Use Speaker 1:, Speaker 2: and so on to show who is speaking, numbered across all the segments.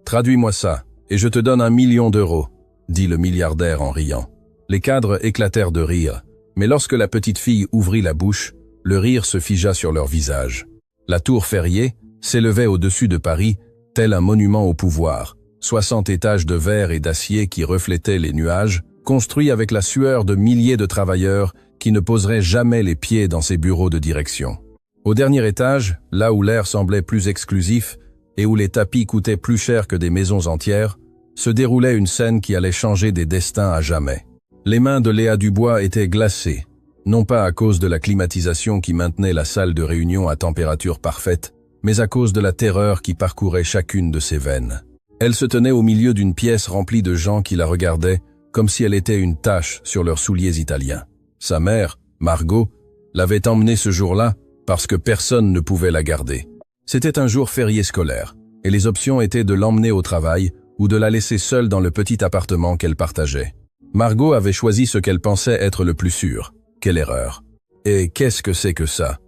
Speaker 1: Traduis-moi ça, et je te donne 1 million d'euros, dit le milliardaire en riant. Les cadres éclatèrent de rire, mais lorsque la petite fille ouvrit la bouche, le rire se figea sur leur visage. La tour Ferrier s'élevait au-dessus de Paris, tel un monument au pouvoir, 60 étages de verre et d'acier qui reflétaient les nuages, construits avec la sueur de milliers de travailleurs qui ne poseraient jamais les pieds dans ces bureaux de direction. Au dernier étage, là où l'air semblait plus exclusif et où les tapis coûtaient plus cher que des maisons entières, se déroulait une scène qui allait changer des destins à jamais. Les mains de Léa Dubois étaient glacées, non pas à cause de la climatisation qui maintenait la salle de réunion à température parfaite, mais à cause de la terreur qui parcourait chacune de ses veines. Elle se tenait au milieu d'une pièce remplie de gens qui la regardaient comme si elle était une tache sur leurs souliers italiens. Sa mère, Margot, l'avait emmenée ce jour-là parce que personne ne pouvait la garder. C'était un jour férié scolaire, et les options étaient de l'emmener au travail ou de la laisser seule dans le petit appartement qu'elle partageait. Margot avait choisi ce qu'elle pensait être le plus sûr. Quelle erreur! Et qu'est-ce que c'est que ça?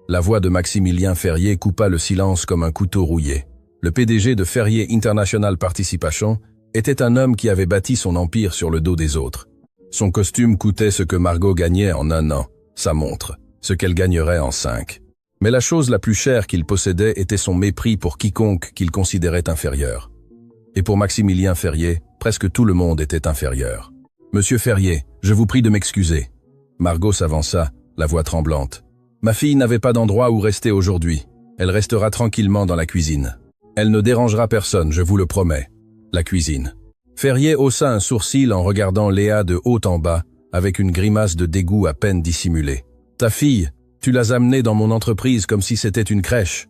Speaker 1: La voix de Maximilien Ferrier coupa le silence comme un couteau rouillé. Le PDG de Ferrier International Participation était un homme qui avait bâti son empire sur le dos des autres. Son costume coûtait ce que Margot gagnait en 1 an, sa montre, ce qu'elle gagnerait en 5. Mais la chose la plus chère qu'il possédait était son mépris pour quiconque qu'il considérait inférieur. Et pour Maximilien Ferrier, presque tout le monde était inférieur. « Monsieur Ferrier, je vous prie de m'excuser. » Margot s'avança, la voix tremblante. « Ma fille n'avait pas d'endroit où rester aujourd'hui. Elle restera tranquillement dans la cuisine. Elle ne dérangera personne, je vous le promets. » La cuisine. Ferrier haussa un sourcil en regardant Léa de haut en bas, avec une grimace de dégoût à peine dissimulée. « Ta fille, tu l'as amenée dans mon entreprise comme si c'était une crèche. »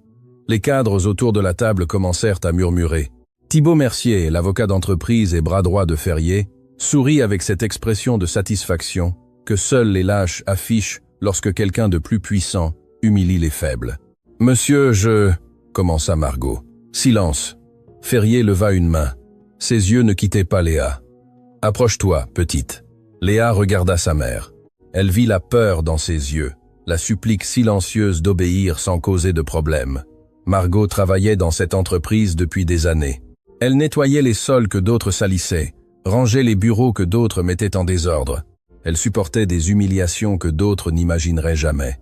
Speaker 1: Les cadres autour de la table commencèrent à murmurer. Thibaut Mercier, l'avocat d'entreprise et bras droit de Ferrier, sourit avec cette expression de satisfaction que seuls les lâches affichent lorsque quelqu'un de plus puissant humilie les faibles. « Monsieur, je... » commença Margot. « Silence. » Ferrier leva une main. Ses yeux ne quittaient pas Léa. « Approche-toi, petite. » Léa regarda sa mère. Elle vit la peur dans ses yeux, la supplique silencieuse d'obéir sans causer de problème. Margot travaillait dans cette entreprise depuis des années. Elle nettoyait les sols que d'autres salissaient, rangeait les bureaux que d'autres mettaient en désordre. Elle supportait des humiliations que d'autres n'imagineraient jamais.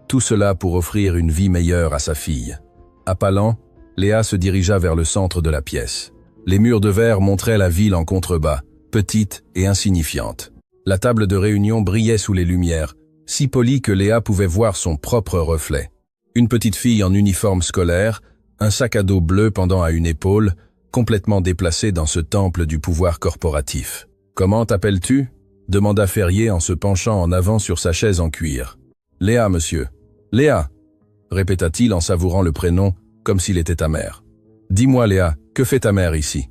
Speaker 1: Tout cela pour offrir une vie meilleure à sa fille. Appalant, Léa se dirigea vers le centre de la pièce. Les murs de verre montraient la ville en contrebas, petite et insignifiante. La table de réunion brillait sous les lumières, si polie que Léa pouvait voir son propre reflet. Une petite fille en uniforme scolaire, un sac à dos bleu pendant à une épaule, complètement déplacée dans ce temple du pouvoir corporatif. « Comment t'appelles-tu » demanda Ferrier en se penchant en avant sur sa chaise en cuir. « Léa, monsieur. »« Léa » répéta-t-il en savourant le prénom, comme s'il était amer. « Dis-moi, Léa, que fait ta mère ici ?»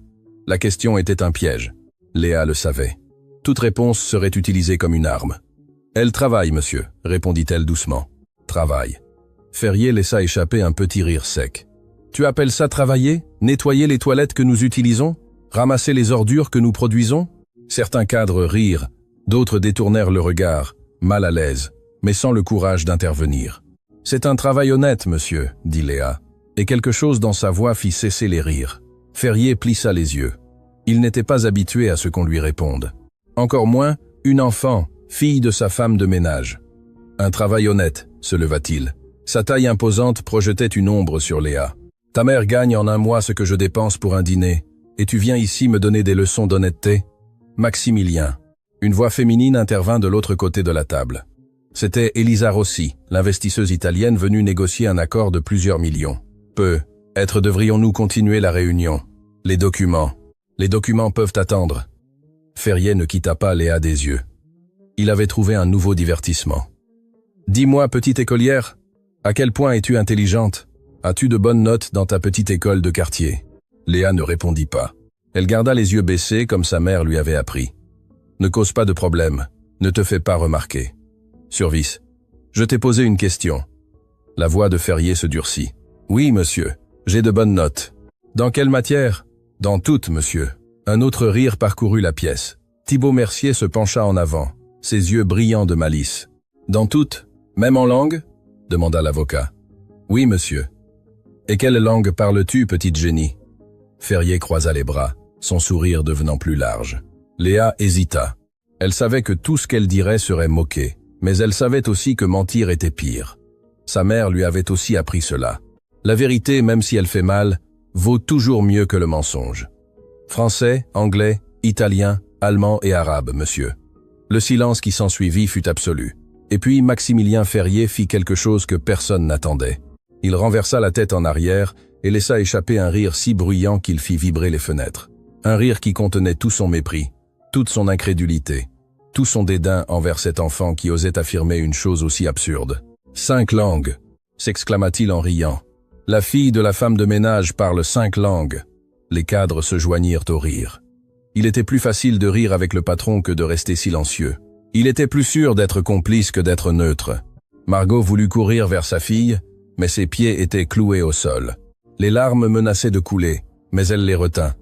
Speaker 1: La question était un piège. Léa le savait. Toute réponse serait utilisée comme une arme. « Elle travaille, monsieur, » répondit-elle doucement. « Travaille. » Ferrier laissa échapper un petit rire sec. « Tu appelles ça travailler? Nettoyer les toilettes que nous utilisons? Ramasser les ordures que nous produisons ?» Certains cadres rirent, d'autres détournèrent le regard, mal à l'aise, mais sans le courage d'intervenir. « C'est un travail honnête, monsieur, » dit Léa, et quelque chose dans sa voix fit cesser les rires. Ferrier plissa les yeux. Il n'était pas habitué à ce qu'on lui réponde. Encore moins, une enfant, fille de sa femme de ménage. « Un travail honnête, » se leva-t-il. Sa taille imposante projetait une ombre sur Léa. « Ta mère gagne en 1 mois ce que je dépense pour un dîner, et tu viens ici me donner des leçons d'honnêteté ?» Maximilien. Une voix féminine intervint de l'autre côté de la table. C'était Elisa Rossi, l'investisseuse italienne venue négocier un accord de plusieurs millions. Peut-être devrions-nous continuer la réunion. Les documents. Les documents peuvent attendre. Ferrier ne quitta pas Léa des yeux. Il avait trouvé un nouveau divertissement. Dis-moi, petite écolière, à quel point es-tu intelligente? As-tu de bonnes notes dans ta petite école de quartier? Léa ne répondit pas. Elle garda les yeux baissés comme sa mère lui avait appris. Ne cause pas de problème, ne te fais pas remarquer. Survis, je t'ai posé une question. La voix de Ferrier se durcit. Oui, monsieur, j'ai de bonnes notes. Dans quelle matière? Dans toutes, monsieur. Un autre rire parcourut la pièce. Thibaut Mercier se pencha en avant, ses yeux brillants de malice. Dans toutes? Même en langue? Demanda l'avocat. Oui, monsieur. Et quelle langue parles-tu, petite génie? Ferrier croisa les bras, son sourire devenant plus large. Léa hésita. Elle savait que tout ce qu'elle dirait serait moqué, mais elle savait aussi que mentir était pire. Sa mère lui avait aussi appris cela. La vérité, même si elle fait mal, vaut toujours mieux que le mensonge. Français, anglais, italien, allemand et arabe, monsieur. Le silence qui s'ensuivit fut absolu. Et puis Maximilien Ferrier fit quelque chose que personne n'attendait. Il renversa la tête en arrière et laissa échapper un rire si bruyant qu'il fit vibrer les fenêtres. Un rire qui contenait tout son mépris, toute son incrédulité, tout son dédain envers cet enfant qui osait affirmer une chose aussi absurde. « 5 langues !» s'exclama-t-il en riant. « La fille de la femme de ménage parle 5 langues !» Les cadres se joignirent au rire. Il était plus facile de rire avec le patron que de rester silencieux. Il était plus sûr d'être complice que d'être neutre. Margot voulut courir vers sa fille, mais ses pieds étaient cloués au sol. Les larmes menaçaient de couler, mais elle les retint.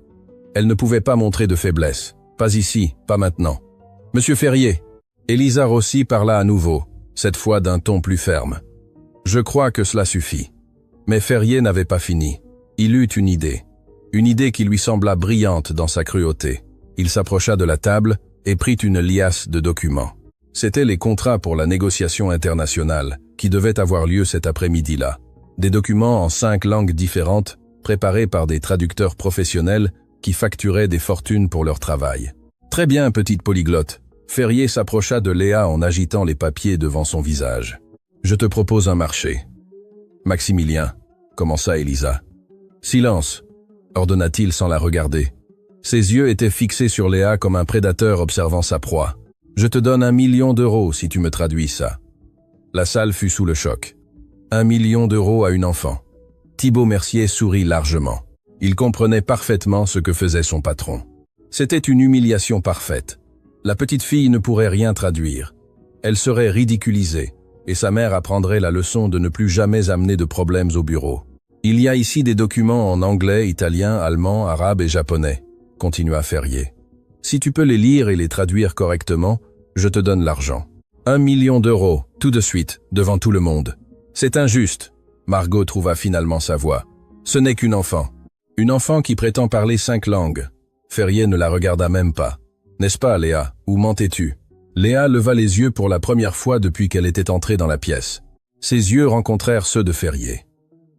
Speaker 1: Elle ne pouvait pas montrer de faiblesse. Pas ici, pas maintenant. « Monsieur Ferrier !» Elisa Rossi parla à nouveau, cette fois d'un ton plus ferme. « Je crois que cela suffit. » Mais Ferrier n'avait pas fini. Il eut une idée qui lui sembla brillante dans sa cruauté. Il s'approcha de la table et prit une liasse de documents. C'étaient les contrats pour la négociation internationale qui devaient avoir lieu cet après-midi-là. Des documents en 5 langues différentes, préparés par des traducteurs professionnels qui facturaient des fortunes pour leur travail. « Très bien, petite polyglotte. » Ferrier s'approcha de Léa en agitant les papiers devant son visage. « Je te propose un marché. »« Maximilien, » commença Elisa. « Silence !» ordonna-t-il sans la regarder. Ses yeux étaient fixés sur Léa comme un prédateur observant sa proie. « Je te donne 1 million d'euros si tu me traduis ça. » La salle fut sous le choc. 1 million d'euros à une enfant. Thibaut Mercier sourit largement. Il comprenait parfaitement ce que faisait son patron. C'était une humiliation parfaite. La petite fille ne pourrait rien traduire. Elle serait ridiculisée, et sa mère apprendrait la leçon de ne plus jamais amener de problèmes au bureau. « Il y a ici des documents en anglais, italien, allemand, arabe et japonais, » continua Ferrier. « Si tu peux les lire et les traduire correctement, je te donne l'argent. 1 million d'euros, tout de suite, devant tout le monde. C'est injuste. » Margot trouva finalement sa voix. « Ce n'est qu'une enfant. Une enfant qui prétend parler 5 langues. » Ferrier ne la regarda même pas. « N'est-ce pas, Léa, ou mentais-tu » Léa leva les yeux pour la première fois depuis qu'elle était entrée dans la pièce. Ses yeux rencontrèrent ceux de Ferrier.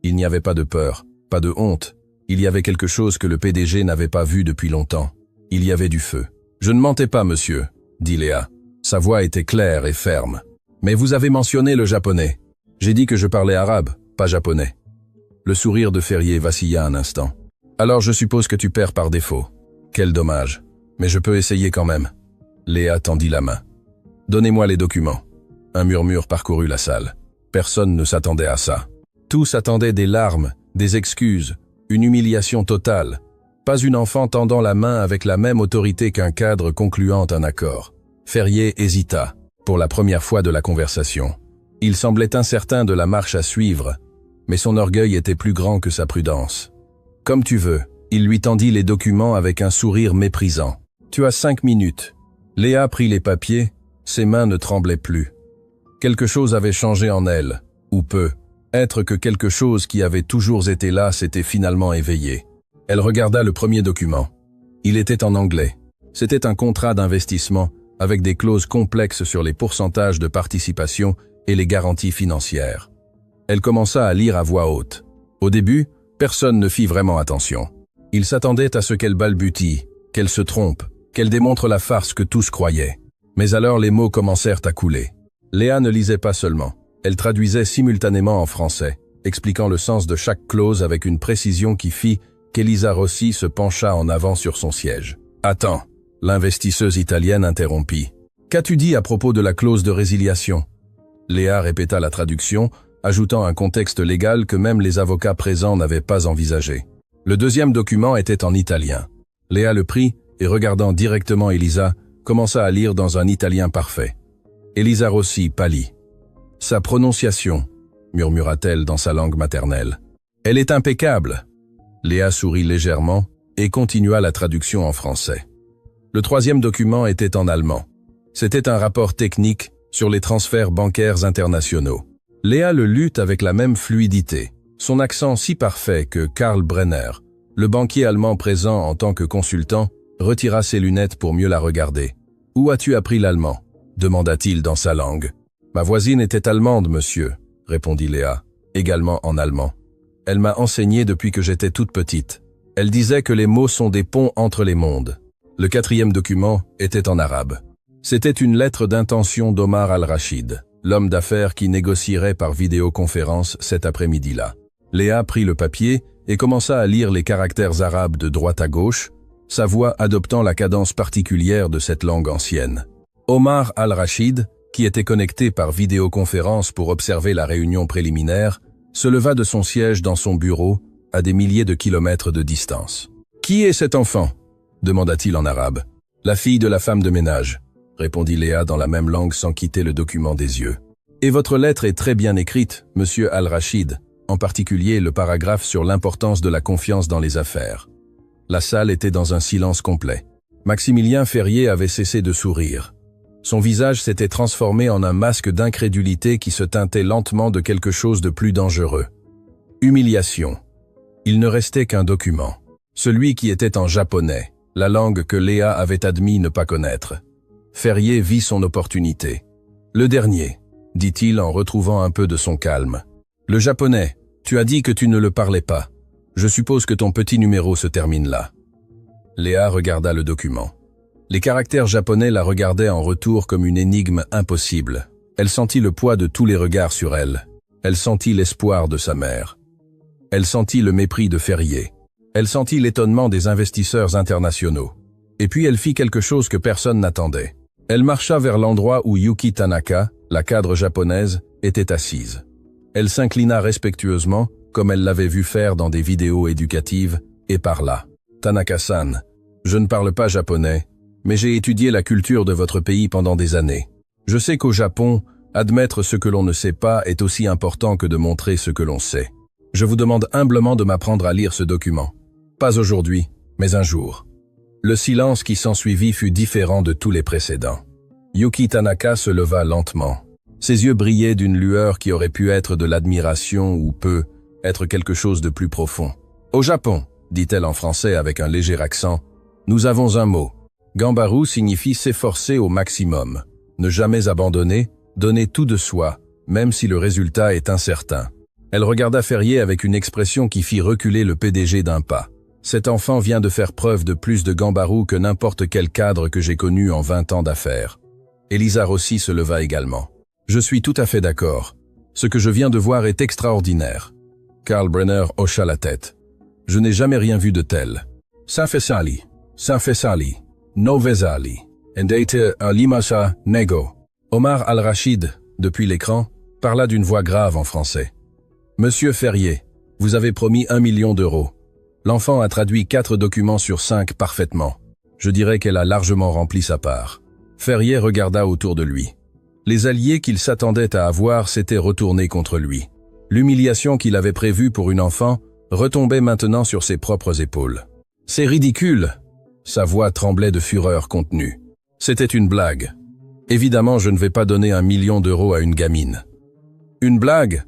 Speaker 1: Il n'y avait pas de peur, pas de honte. Il y avait quelque chose que le PDG n'avait pas vu depuis longtemps. Il y avait du feu. « Je ne mentais pas, monsieur, » dit Léa. Sa voix était claire et ferme. « Mais vous avez mentionné le japonais. J'ai dit que je parlais arabe, pas japonais. » Le sourire de Ferrier vacilla un instant. « Alors je suppose que tu perds par défaut. Quel dommage. Mais je peux essayer quand même. » Léa tendit la main. « Donnez-moi les documents. » Un murmure parcourut la salle. Personne ne s'attendait à ça. Tous attendaient des larmes, des excuses, une humiliation totale. Pas une enfant tendant la main avec la même autorité qu'un cadre concluant un accord. Ferrier hésita, pour la première fois de la conversation. Il semblait incertain de la marche à suivre, mais son orgueil était plus grand que sa prudence. « Comme tu veux. » Il lui tendit les documents avec un sourire méprisant. « Tu as 5 minutes. » Léa prit les papiers, ses mains ne tremblaient plus. Quelque chose avait changé en elle, ou peu. Être que quelque chose qui avait toujours été là s'était finalement éveillé. Elle regarda le premier document. Il était en anglais. C'était un contrat d'investissement avec des clauses complexes sur les pourcentages de participation et les garanties financières. Elle commença à lire à voix haute. Au début, personne ne fit vraiment attention. Il s'attendait à ce qu'elle balbutie, qu'elle se trompe, qu'elle démontre la farce que tous croyaient. Mais alors les mots commencèrent à couler. Léa ne lisait pas seulement. Elle traduisait simultanément en français, expliquant le sens de chaque clause avec une précision qui fit qu'Elisa Rossi se pencha en avant sur son siège. « Attends !» L'investisseuse italienne interrompit. « Qu'as-tu dit à propos de la clause de résiliation ?» Léa répéta la traduction, ajoutant un contexte légal que même les avocats présents n'avaient pas envisagé. Le deuxième document était en italien. Léa le prit et, regardant directement Elisa, commença à lire dans un italien parfait. Elisa Rossi pâlit. « Sa prononciation, » murmura-t-elle dans sa langue maternelle. « Elle est impeccable !» Léa sourit légèrement et continua la traduction en français. Le troisième document était en allemand. C'était un rapport technique sur les transferts bancaires internationaux. Léa le lut avec la même fluidité, son accent si parfait que Karl Brenner, Le banquier allemand présent en tant que consultant retira ses lunettes pour mieux la regarder. « Où as-tu appris l'allemand » demanda-t-il dans sa langue. « Ma voisine était allemande, monsieur », répondit Léa, également en allemand. « Elle m'a enseigné depuis que j'étais toute petite. Elle disait que les mots sont des ponts entre les mondes. » Le 4e document était en arabe. C'était une lettre d'intention d'Omar Al-Rachid, l'homme d'affaires qui négocierait par vidéoconférence cet après-midi-là. Léa prit le papier et commença à lire les caractères arabes de droite à gauche, sa voix adoptant la cadence particulière de cette langue ancienne. Omar Al-Rachid, qui était connecté par vidéoconférence pour observer la réunion préliminaire, se leva de son siège dans son bureau, à des milliers de kilomètres de distance. « Qui est cet enfant » demanda-t-il en arabe. « La fille de la femme de ménage » répondit Léa dans la même langue sans quitter le document des yeux. « Et votre lettre est très bien écrite, monsieur Al-Rachid, en particulier le paragraphe sur l'importance de la confiance dans les affaires. » La salle était dans un silence complet. Maximilien Ferrier avait cessé de sourire. Son visage s'était transformé en un masque d'incrédulité qui se teintait lentement de quelque chose de plus dangereux. Humiliation. Il ne restait qu'un document. Celui qui était en japonais, la langue que Léa avait admis ne pas connaître. Ferrier vit son opportunité. « Le dernier », dit-il en retrouvant un peu de son calme. « Le japonais, tu as dit que tu ne le parlais pas. Je suppose que ton petit numéro se termine là. » Léa regarda le document. Les caractères japonais la regardaient en retour comme une énigme impossible. Elle sentit le poids de tous les regards sur elle. Elle sentit l'espoir de sa mère. Elle sentit le mépris de Ferrier. Elle sentit l'étonnement des investisseurs internationaux. Et puis elle fit quelque chose que personne n'attendait. Elle marcha vers l'endroit où Yuki Tanaka, la cadre japonaise, était assise. Elle s'inclina respectueusement, comme elle l'avait vu faire dans des vidéos éducatives, et parla. « Tanaka-san, je ne parle pas japonais, mais j'ai étudié la culture de votre pays pendant des années. Je sais qu'au Japon, admettre ce que l'on ne sait pas est aussi important que de montrer ce que l'on sait. Je vous demande humblement de m'apprendre à lire ce document. Pas aujourd'hui, mais un jour. » Le silence qui s'ensuivit fut différent de tous les précédents. Yuki Tanaka se leva lentement. Ses yeux brillaient d'une lueur qui aurait pu être de l'admiration ou peut être quelque chose de plus profond. « Au Japon, » dit-elle en français avec un léger accent, « nous avons un mot. Gambaru signifie s'efforcer au maximum, ne jamais abandonner, donner tout de soi, même si le résultat est incertain. » Elle regarda Ferrier avec une expression qui fit reculer le PDG d'un pas. « Cet enfant vient de faire preuve de plus de gambaru que n'importe quel cadre que j'ai connu en 20 ans d'affaires. » Elisa Rossi se leva également. « Je suis tout à fait d'accord. Ce que je viens de voir est extraordinaire. » Karl Brenner hocha la tête. « Je n'ai jamais rien vu de tel. Sanfesali, Novezali, Endete Alimasa Nego. » Omar Al-Rachid, depuis l'écran, parla d'une voix grave en français. « Monsieur Ferrier, vous avez promis 1 million d'euros. L'enfant a traduit 4 documents sur 5 parfaitement. Je dirais qu'elle a largement rempli sa part. » Ferrier regarda autour de lui. Les alliés qu'il s'attendait à avoir s'étaient retournés contre lui. L'humiliation qu'il avait prévue pour une enfant retombait maintenant sur ses propres épaules. « C'est ridicule !» Sa voix tremblait de fureur contenue. « C'était une blague. Évidemment, je ne vais pas donner 1 million d'euros à une gamine. »« Une blague ?»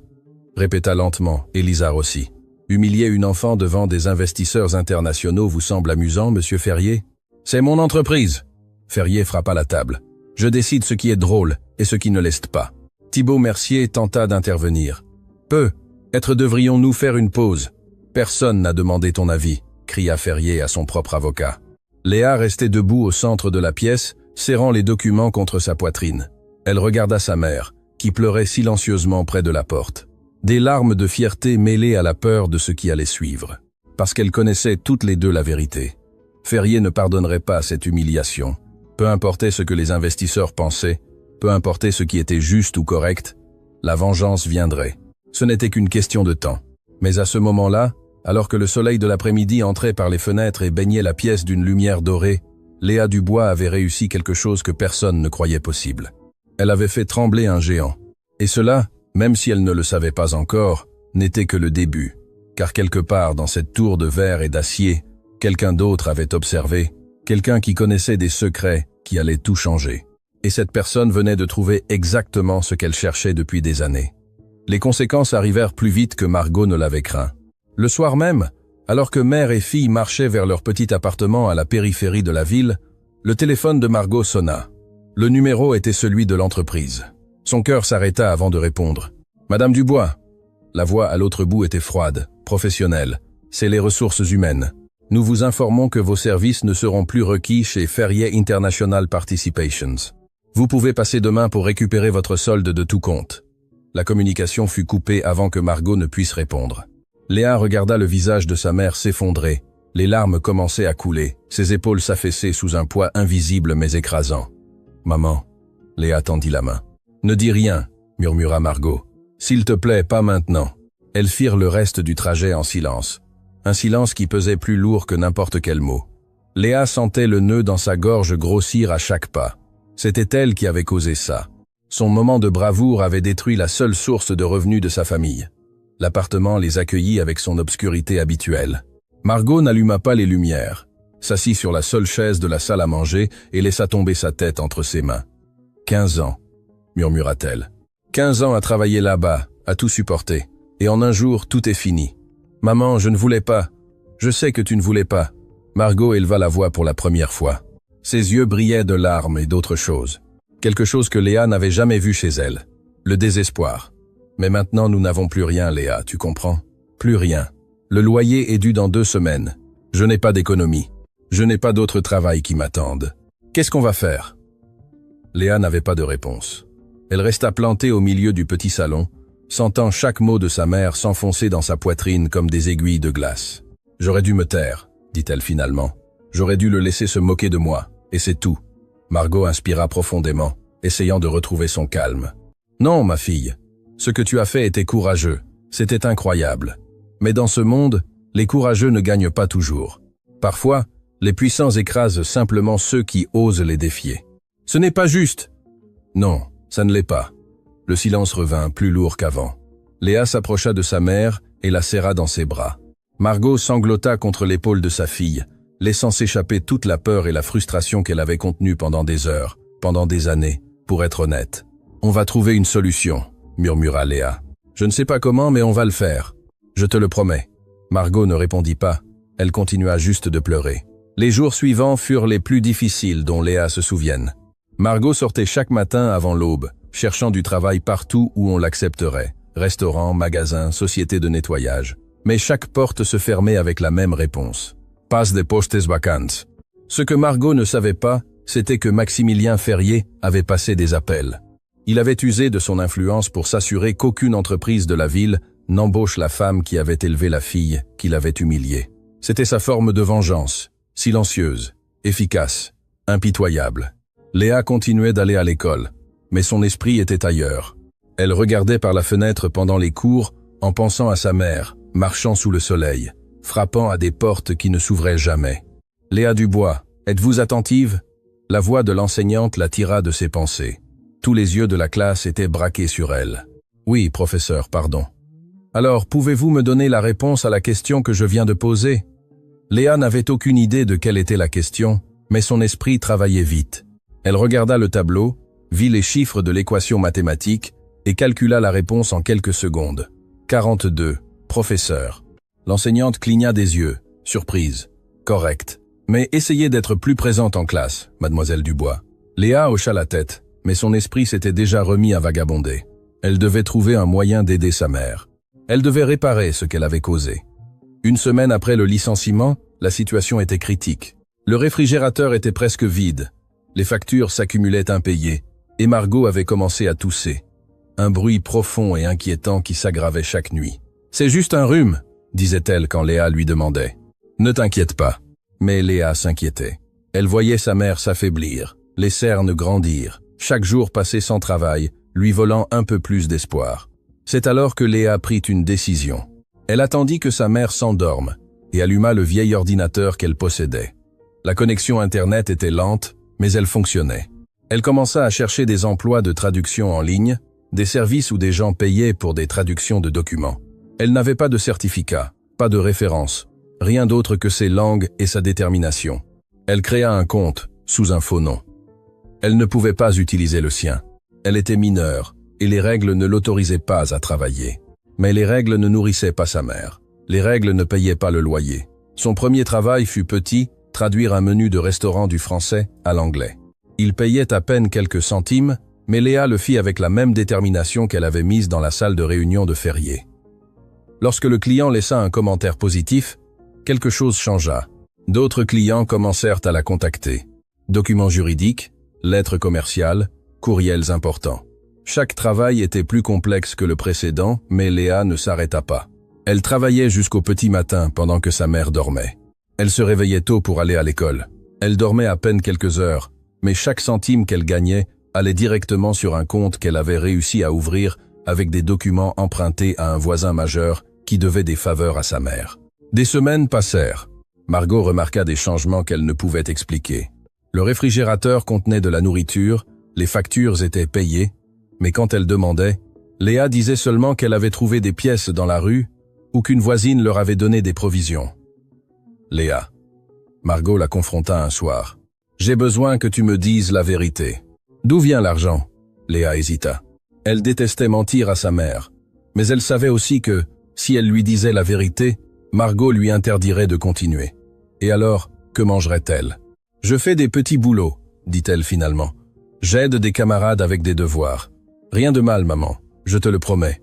Speaker 1: répéta lentement Elisa Rossi. « Humilier une enfant devant des investisseurs internationaux vous semble amusant, monsieur Ferrier ? C'est mon entreprise !» Ferrier frappa la table. « Je décide ce qui est drôle et ce qui ne l'est pas. » Thibault Mercier tenta d'intervenir. « Peut-être devrions-nous faire une pause. Personne n'a demandé ton avis, » cria Ferrier à son propre avocat. Léa restait debout au centre de la pièce, serrant les documents contre sa poitrine. Elle regarda sa mère, qui pleurait silencieusement près de la porte. Des larmes de fierté mêlées à la peur de ce qui allait suivre. Parce qu'elles connaissaient toutes les deux la vérité. Ferrier ne pardonnerait pas cette humiliation. Peu importait ce que les investisseurs pensaient, peu importait ce qui était juste ou correct, la vengeance viendrait. Ce n'était qu'une question de temps. Mais à ce moment-là, alors que le soleil de l'après-midi entrait par les fenêtres et baignait la pièce d'une lumière dorée, Léa Dubois avait réussi quelque chose que personne ne croyait possible. Elle avait fait trembler un géant. Et cela, même si elle ne le savait pas encore, n'était que le début. Car quelque part dans cette tour de verre et d'acier, quelqu'un d'autre avait observé, quelqu'un qui connaissait des secrets qui allaient tout changer. Et cette personne venait de trouver exactement ce qu'elle cherchait depuis des années. Les conséquences arrivèrent plus vite que Margot ne l'avait craint. Le soir même, Alors que mère et fille marchaient vers leur petit appartement à la périphérie de la ville, le téléphone de Margot sonna. Le numéro était celui de l'entreprise. Son cœur s'arrêta avant de répondre. « Madame Dubois !» La voix à l'autre bout était froide, professionnelle. « C'est les ressources humaines. Nous vous informons que vos services ne seront plus requis chez Ferrier International Participations. Vous pouvez passer demain pour récupérer votre solde de tout compte. » La communication fut coupée avant que Margot ne puisse répondre. Léa regarda le visage de sa mère s'effondrer. Les larmes commençaient à couler, ses épaules s'affaissaient sous un poids invisible mais écrasant. « Maman !» Léa tendit la main. « Ne dis rien !» murmura Margot. « S'il te plaît, pas maintenant. » Elles firent le reste du trajet en silence. Un silence qui pesait plus lourd que n'importe quel mot. Léa sentait le nœud dans sa gorge grossir à chaque pas. C'était elle qui avait causé ça. Son moment de bravoure avait détruit la seule source de revenus de sa famille. L'appartement les accueillit avec son obscurité habituelle. Margot n'alluma pas les lumières, s'assit sur la seule chaise de la salle à manger et laissa tomber sa tête entre ses mains. « 15 ans, murmura-t-elle. 15 ans à travailler là-bas, à tout supporter. Et en un jour, tout est fini. Maman, je ne voulais pas. Je sais que tu ne voulais pas. » Margot éleva la voix pour la première fois. Ses yeux brillaient de larmes et d'autres choses. Quelque chose que Léa n'avait jamais vu chez elle. Le désespoir. « Mais maintenant, nous n'avons plus rien, Léa, tu comprends? Plus rien. Le loyer est dû dans 2 semaines. Je n'ai pas d'économie. Je n'ai pas d'autre travail qui m'attende. Qu'est-ce qu'on va faire ?» Léa n'avait pas de réponse. Elle resta plantée au milieu du petit salon, sentant chaque mot de sa mère s'enfoncer dans sa poitrine comme des aiguilles de glace. « J'aurais dû me taire, » dit-elle finalement. « J'aurais dû le laisser se moquer de moi, et c'est tout. » Margot inspira profondément, essayant de retrouver son calme. « Non, ma fille. Ce que tu as fait était courageux. C'était incroyable. Mais dans ce monde, les courageux ne gagnent pas toujours. Parfois, les puissants écrasent simplement ceux qui osent les défier. Ce n'est pas juste. » « Non, ça ne l'est pas. » Le silence revint, plus lourd qu'avant. Léa s'approcha de sa mère et la serra dans ses bras. Margot sanglota contre l'épaule de sa fille, laissant s'échapper toute la peur et la frustration qu'elle avait contenue pendant des heures, pendant des années, pour être honnête. « On va trouver une solution, » murmura Léa. « Je ne sais pas comment, mais on va le faire. Je te le promets. » Margot ne répondit pas. Elle continua juste de pleurer. Les jours suivants furent les plus difficiles dont Léa se souvienne. Margot sortait chaque matin avant l'aube, cherchant du travail partout où on l'accepterait. Restaurants, magasins, sociétés de nettoyage. Mais chaque porte se fermait avec la même réponse. « Pas de postes vacantes. » Ce que Margot ne savait pas, c'était que Maximilien Ferrier avait passé des appels. Il avait usé de son influence pour s'assurer qu'aucune entreprise de la ville n'embauche la femme qui avait élevé la fille qu'il avait humiliée. C'était sa forme de vengeance, silencieuse, efficace, impitoyable. Léa continuait d'aller à l'école, mais son esprit était ailleurs. Elle regardait par la fenêtre pendant les cours en pensant à sa mère, marchant sous le soleil, frappant à des portes qui ne s'ouvraient jamais. « Léa Dubois, êtes-vous attentive ?» La voix de l'enseignante la tira de ses pensées. Tous les yeux de la classe étaient braqués sur elle. « Oui, professeur, pardon. »« Alors, pouvez-vous me donner la réponse à la question que je viens de poser ?» Léa n'avait aucune idée de quelle était la question, mais son esprit travaillait vite. Elle regarda le tableau, vit les chiffres de l'équation mathématique et calcula la réponse en quelques secondes. 42. Professeur. L'enseignante cligna des yeux, surprise. Correct. Mais essayez d'être plus présente en classe, mademoiselle Dubois. Léa hocha la tête, mais son esprit s'était déjà remis à vagabonder. Elle devait trouver un moyen d'aider sa mère. Elle devait réparer ce qu'elle avait causé. Une semaine après le licenciement, la situation était critique. Le réfrigérateur était presque vide. Les factures s'accumulaient impayées, et Margot avait commencé à tousser. Un bruit profond et inquiétant qui s'aggravait chaque nuit. « C'est juste un rhume », disait-elle quand Léa lui demandait. « Ne t'inquiète pas. » Mais Léa s'inquiétait. Elle voyait sa mère s'affaiblir, les cernes grandir, chaque jour passé sans travail, lui volant un peu plus d'espoir. C'est alors que Léa prit une décision. Elle attendit que sa mère s'endorme et alluma le vieil ordinateur qu'elle possédait. La connexion Internet était lente, mais elle fonctionnait. Elle commença à chercher des emplois de traduction en ligne, des services où des gens payaient pour des traductions de documents. Elle n'avait pas de certificat, pas de référence, rien d'autre que ses langues et sa détermination. Elle créa un compte, sous un faux nom. Elle ne pouvait pas utiliser le sien. Elle était mineure, et les règles ne l'autorisaient pas à travailler. Mais les règles ne nourrissaient pas sa mère. Les règles ne payaient pas le loyer. Son premier travail fut petit, traduire un menu de restaurant du français à l'anglais. Il payait à peine quelques centimes, mais Léa le fit avec la même détermination qu'elle avait mise dans la salle de réunion de Ferrier. Lorsque le client laissa un commentaire positif, quelque chose changea. D'autres clients commencèrent à la contacter. Documents juridiques, lettres commerciales, courriels importants. Chaque travail était plus complexe que le précédent, mais Léa ne s'arrêta pas. Elle travaillait jusqu'au petit matin pendant que sa mère dormait. Elle se réveillait tôt pour aller à l'école. Elle dormait à peine quelques heures, mais chaque centime qu'elle gagnait allait directement sur un compte qu'elle avait réussi à ouvrir avec des documents empruntés à un voisin majeur qui devait des faveurs à sa mère. Des semaines passèrent. Margot remarqua des changements qu'elle ne pouvait expliquer. Le réfrigérateur contenait de la nourriture, les factures étaient payées, mais quand elle demandait, Léa disait seulement qu'elle avait trouvé des pièces dans la rue ou qu'une voisine leur avait donné des provisions. Léa. Margot la confronta un soir. « J'ai besoin que tu me dises la vérité. » « D'où vient l'argent ?» Léa hésita. Elle détestait mentir à sa mère, mais elle savait aussi que, si elle lui disait la vérité, Margot lui interdirait de continuer. Et alors, que mangerait-elle? « Je fais des petits boulots, » dit-elle finalement. « J'aide des camarades avec des devoirs. Rien de mal, maman, je te le promets. »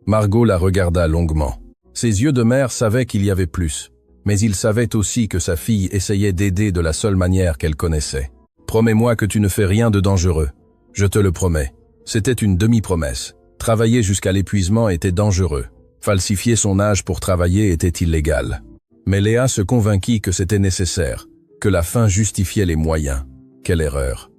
Speaker 1: Margot la regarda longuement. Ses yeux de mère savaient qu'il y avait plus, mais il savait aussi que sa fille essayait d'aider de la seule manière qu'elle connaissait. « Promets-moi que tu ne fais rien de dangereux. Je te le promets. » C'était une demi-promesse. Travailler jusqu'à l'épuisement était dangereux. Falsifier son âge pour travailler était illégal. Mais Léa se convainquit que c'était nécessaire, que la fin justifiait les moyens. Quelle erreur.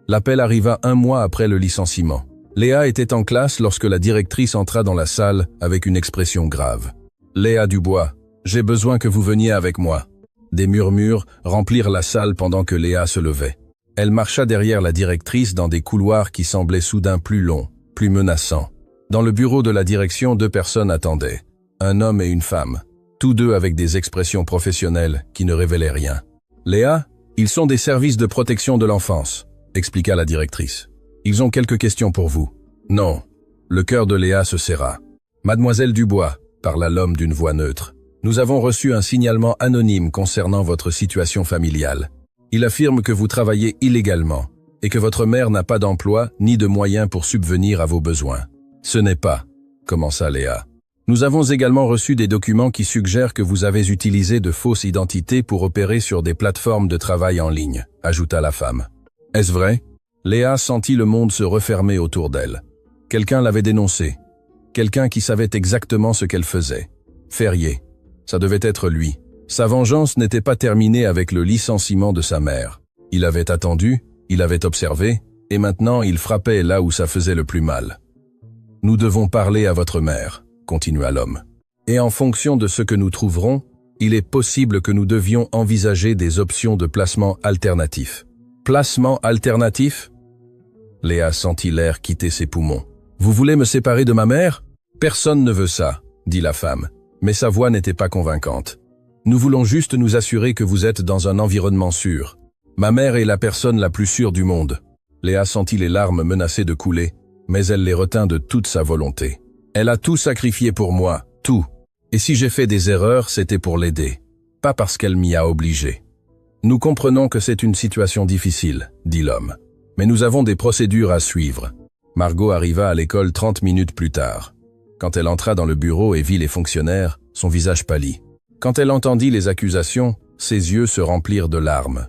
Speaker 1: L'appel arriva 1 mois après le licenciement. Léa était en classe lorsque la directrice entra dans la salle avec une expression grave. « Léa Dubois, j'ai besoin que vous veniez avec moi. » Des murmures remplirent la salle pendant que Léa se levait. Elle marcha derrière la directrice dans des couloirs qui semblaient soudain plus longs, plus menaçants. Dans le bureau de la direction, 2 personnes attendaient. Un homme et une femme, tous deux avec des expressions professionnelles qui ne révélaient rien. « Léa, ils sont des services de protection de l'enfance, » expliqua la directrice. « Ils ont quelques questions pour vous. » « Non. » Le cœur de Léa se serra. « Mademoiselle Dubois, » parla l'homme d'une voix neutre. « Nous avons reçu un signalement anonyme concernant votre situation familiale. Il affirme que vous travaillez illégalement et que votre mère n'a pas d'emploi ni de moyens pour subvenir à vos besoins. »« Ce n'est pas, » commença Léa. « Nous avons également reçu des documents qui suggèrent que vous avez utilisé de fausses identités pour opérer sur des plateformes de travail en ligne, » ajouta la femme. « Est-ce vrai ?» Léa sentit le monde se refermer autour d'elle. Quelqu'un l'avait dénoncée. Quelqu'un qui savait exactement ce qu'elle faisait. Ferrier. Ça devait être lui. Sa vengeance n'était pas terminée avec le licenciement de sa mère. Il avait attendu, il avait observé, et maintenant il frappait là où ça faisait le plus mal. « Nous devons parler à votre mère, » continua l'homme. « Et en fonction de ce que nous trouverons, il est possible que nous devions envisager des options de placement alternatif. » « Placement alternatif ?» Léa sentit l'air quitter ses poumons. « Vous voulez me séparer de ma mère ?»« Personne ne veut ça, » dit la femme, mais sa voix n'était pas convaincante. « Nous voulons juste nous assurer que vous êtes dans un environnement sûr. Ma mère est la personne la plus sûre du monde. » Léa sentit les larmes menacer de couler, mais elle les retint de toute sa volonté. « Elle a tout sacrifié pour moi, tout. Et si j'ai fait des erreurs, c'était pour l'aider, pas parce qu'elle m'y a obligé. » « Nous comprenons que c'est une situation difficile, » dit l'homme. « Mais nous avons des procédures à suivre. » Margot arriva à l'école 30 minutes plus tard. Quand elle entra dans le bureau et vit les fonctionnaires, son visage pâlit. Quand elle entendit les accusations, ses yeux se remplirent de larmes.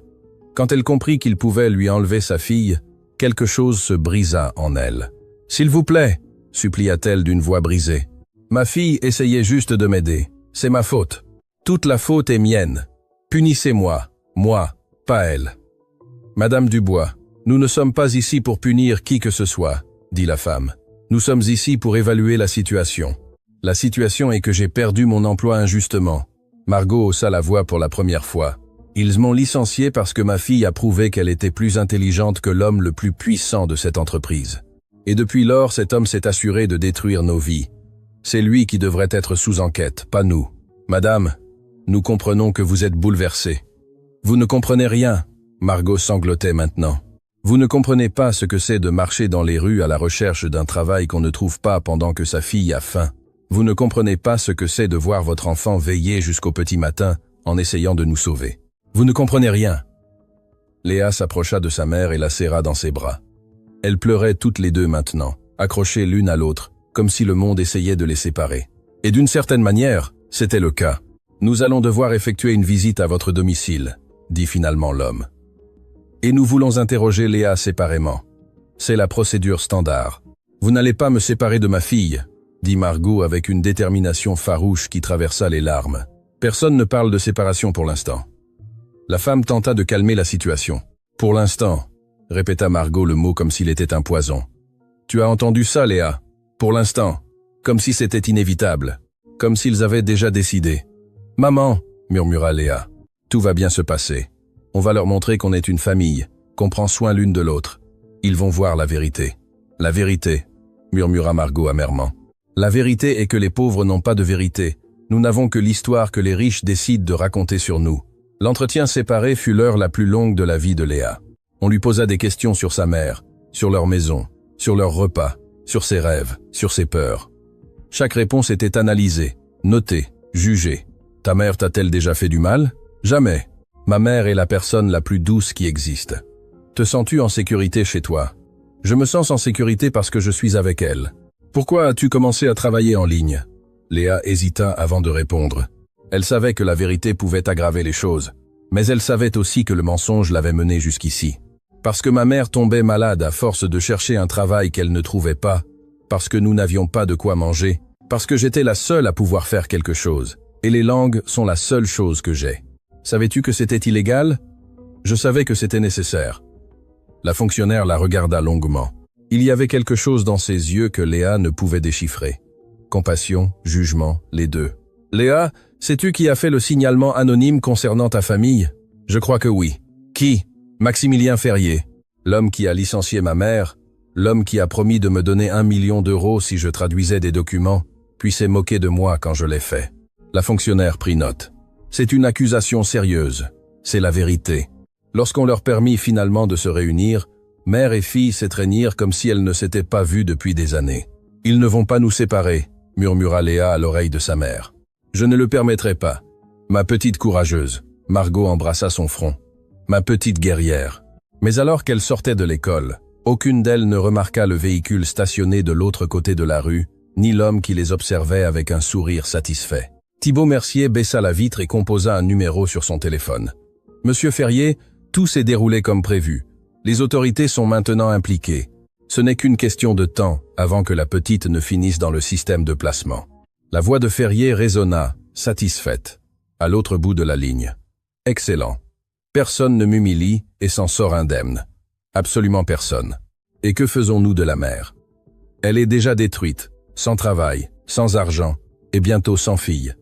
Speaker 1: Quand elle comprit qu'il pouvait lui enlever sa fille, quelque chose se brisa en elle. « S'il vous plaît, » supplia-t-elle d'une voix brisée. « Ma fille essayait juste de m'aider. C'est ma faute. Toute la faute est mienne. Punissez-moi. Moi, pas elle. »« Madame Dubois, nous ne sommes pas ici pour punir qui que ce soit, » dit la femme. « Nous sommes ici pour évaluer la situation. La situation est que j'ai perdu mon emploi injustement. » Margot haussa la voix pour la première fois. « Ils m'ont licenciée parce que ma fille a prouvé qu'elle était plus intelligente que l'homme le plus puissant de cette entreprise. Et depuis lors, cet homme s'est assuré de détruire nos vies. C'est lui qui devrait être sous enquête, pas nous. Madame, nous comprenons que vous êtes bouleversée. Vous ne comprenez rien, » Margot sanglotait maintenant. « Vous ne comprenez pas ce que c'est de marcher dans les rues à la recherche d'un travail qu'on ne trouve pas pendant que sa fille a faim. Vous ne comprenez pas ce que c'est de voir votre enfant veiller jusqu'au petit matin en essayant de nous sauver. Vous ne comprenez rien. » Léa s'approcha de sa mère et la serra dans ses bras. Elles pleuraient toutes les deux maintenant, accrochées l'une à l'autre, comme si le monde essayait de les séparer. Et d'une certaine manière, c'était le cas. « Nous allons devoir effectuer une visite à votre domicile, » dit finalement l'homme. « Et nous voulons interroger Léa séparément. C'est la procédure standard. »« Vous n'allez pas me séparer de ma fille, » dit Margot avec une détermination farouche qui traversa les larmes. « Personne ne parle de séparation pour l'instant. » La femme tenta de calmer la situation. « Pour l'instant », répéta Margot le mot comme s'il était un poison. « Tu as entendu ça, Léa? Pour l'instant. Comme si c'était inévitable. Comme s'ils avaient déjà décidé. »« Maman, » murmura Léa, « tout va bien se passer. On va leur montrer qu'on est une famille, qu'on prend soin l'une de l'autre. Ils vont voir la vérité. »« La vérité, » murmura Margot amèrement. « La vérité est que les pauvres n'ont pas de vérité. Nous n'avons que l'histoire que les riches décident de raconter sur nous. » L'entretien séparé fut l'heure la plus longue de la vie de Léa. On lui posa des questions sur sa mère, sur leur maison, sur leurs repas, sur ses rêves, sur ses peurs. Chaque réponse était analysée, notée, jugée. « Ta mère t'a-t-elle déjà fait du mal ? » ?»« Jamais. Ma mère est la personne la plus douce qui existe. »« Te sens-tu en sécurité chez toi ? » ?»« Je me sens en sécurité parce que je suis avec elle. »« Pourquoi as-tu commencé à travailler en ligne ?» Léa hésita avant de répondre. Elle savait que la vérité pouvait aggraver les choses, mais elle savait aussi que le mensonge l'avait menée jusqu'ici. Parce que ma mère tombait malade à force de chercher un travail qu'elle ne trouvait pas, parce que nous n'avions pas de quoi manger, parce que j'étais la seule à pouvoir faire quelque chose, et les langues sont la seule chose que j'ai. Savais-tu que c'était illégal ? Je savais que c'était nécessaire. La fonctionnaire la regarda longuement. Il y avait quelque chose dans ses yeux que Léa ne pouvait déchiffrer. Compassion, jugement, les deux. « Léa, sais-tu qui a fait le signalement anonyme concernant ta famille ? » « Je crois que oui. »« Qui ? » ?»« Maximilien Ferrier. L'homme qui a licencié ma mère, l'homme qui a promis de me donner 1 million d'euros si je traduisais des documents, puis s'est moqué de moi quand je l'ai fait. » La fonctionnaire prit note. « C'est une accusation sérieuse. C'est la vérité. » Lorsqu'on leur permit finalement de se réunir, mère et fille s'étreignirent comme si elles ne s'étaient pas vues depuis des années. « Ils ne vont pas nous séparer, » murmura Léa à l'oreille de sa mère. « Je ne le permettrai pas. Ma petite courageuse. » Margot embrassa son front. « Ma petite guerrière. » Mais alors qu'elle sortait de l'école, aucune d'elles ne remarqua le véhicule stationné de l'autre côté de la rue, ni l'homme qui les observait avec un sourire satisfait. Thibaut Mercier baissa la vitre et composa un numéro sur son téléphone. « Monsieur Ferrier, tout s'est déroulé comme prévu. Les autorités sont maintenant impliquées. Ce n'est qu'une question de temps avant que la petite ne finisse dans le système de placement. » La voix de Ferrier résonna, satisfaite, à l'autre bout de la ligne. « Excellent. Personne ne m'humilie et s'en sort indemne. Absolument personne. Et que faisons-nous de la mère? Elle est déjà détruite, sans travail, sans argent, et bientôt sans fille.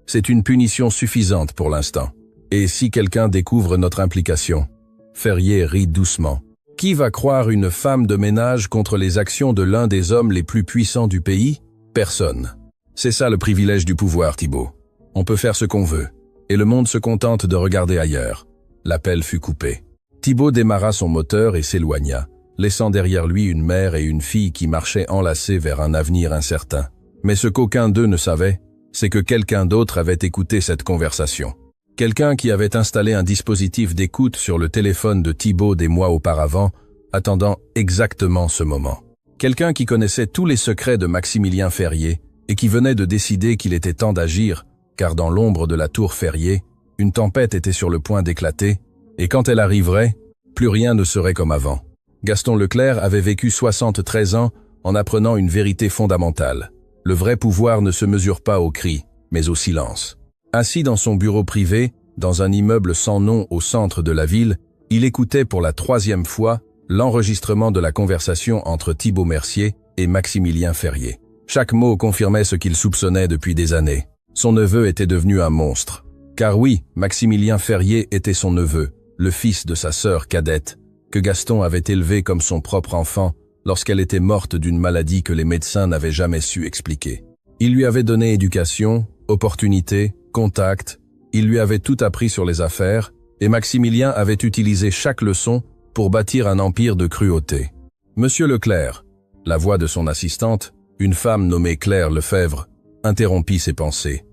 Speaker 1: C'est une punition suffisante pour l'instant. Et si quelqu'un découvre notre implication ?» Ferrier rit doucement. « Qui va croire une femme de ménage contre les actions de l'un des hommes les plus puissants du pays? Personne. C'est ça le privilège du pouvoir, Thibaut. On peut faire ce qu'on veut. Et le monde se contente de regarder ailleurs. » L'appel fut coupé. Thibaut démarra son moteur et s'éloigna, laissant derrière lui une mère et une fille qui marchaient enlacées vers un avenir incertain. Mais ce qu'aucun d'eux ne savait, c'est que quelqu'un d'autre avait écouté cette conversation. Quelqu'un qui avait installé un dispositif d'écoute sur le téléphone de Thibaut des mois auparavant, attendant exactement ce moment. Quelqu'un qui connaissait tous les secrets de Maximilien Ferrier et qui venait de décider qu'il était temps d'agir, car dans l'ombre de la tour Ferrier, une tempête était sur le point d'éclater, et quand elle arriverait, plus rien ne serait comme avant. Gaston Leclerc avait vécu 73 ans en apprenant une vérité fondamentale. Le vrai pouvoir ne se mesure pas au cri, mais au silence. Assis dans son bureau privé, dans un immeuble sans nom au centre de la ville, il écoutait pour la 3e fois l'enregistrement de la conversation entre Thibaut Mercier et Maximilien Ferrier. Chaque mot confirmait ce qu'il soupçonnait depuis des années. Son neveu était devenu un monstre. Car oui, Maximilien Ferrier était son neveu, le fils de sa sœur cadette, que Gaston avait élevé comme son propre enfant lorsqu'elle était morte d'une maladie que les médecins n'avaient jamais su expliquer. Il lui avait donné éducation, opportunités, contacts, il lui avait tout appris sur les affaires, et Maximilien avait utilisé chaque leçon pour bâtir un empire de cruauté. « Monsieur Leclerc », la voix de son assistante, une femme nommée Claire Lefebvre, interrompit ses pensées.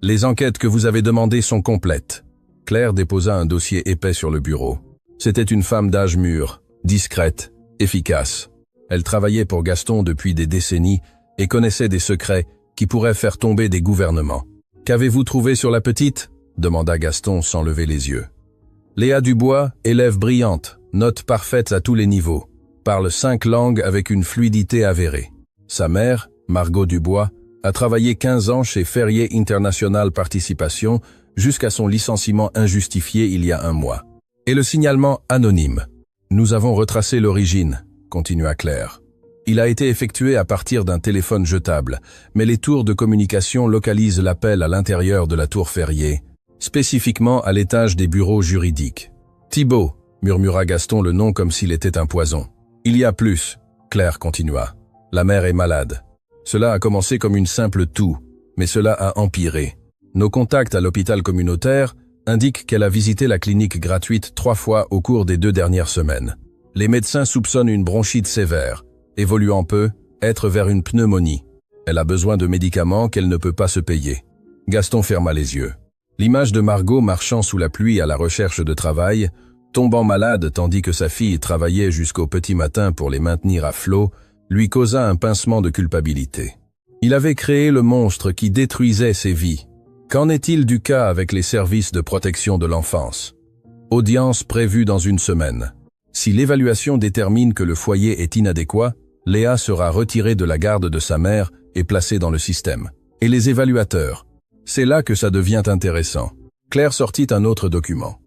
Speaker 1: Les enquêtes que vous avez demandées sont complètes. Claire déposa un dossier épais sur le bureau. C'était une femme d'âge mûr, discrète, efficace. Elle travaillait pour Gaston depuis des décennies et connaissait des secrets qui pourraient faire tomber des gouvernements. « Qu'avez-vous trouvé sur la petite ?» demanda Gaston sans lever les yeux. Léa Dubois, élève brillante, note parfaite à tous les niveaux, parle 5 langues avec une fluidité avérée. Sa mère, Margot Dubois, a travaillé 15 ans chez Ferrier International Participation jusqu'à son licenciement injustifié il y a 1 mois. Et le signalement anonyme. Nous avons retracé l'origine, continua Claire. Il a été effectué à partir d'un téléphone jetable, mais les tours de communication localisent l'appel à l'intérieur de la tour Ferrier, spécifiquement à l'étage des bureaux juridiques. Thibault, murmura Gaston le nom comme s'il était un poison. Il y a plus, Claire continua. La mère est malade. Cela a commencé comme une simple toux, mais cela a empiré. Nos contacts à l'hôpital communautaire indiquent qu'elle a visité la clinique gratuite 3 fois au cours des 2 dernières semaines. Les médecins soupçonnent une bronchite sévère, évoluant peu, être vers une pneumonie. Elle a besoin de médicaments qu'elle ne peut pas se payer. Gaston ferma les yeux. L'image de Margot marchant sous la pluie à la recherche de travail, tombant malade tandis que sa fille travaillait jusqu'au petit matin pour les maintenir à flot, lui causa un pincement de culpabilité. Il avait créé le monstre qui détruisait ses vies. Qu'en est-il du cas avec les services de protection de l'enfance? Audience prévue dans 1 semaine. Si l'évaluation détermine que le foyer est inadéquat, Léa sera retirée de la garde de sa mère et placée dans le système. Et les évaluateurs? C'est là que ça devient intéressant. Claire sortit un autre document.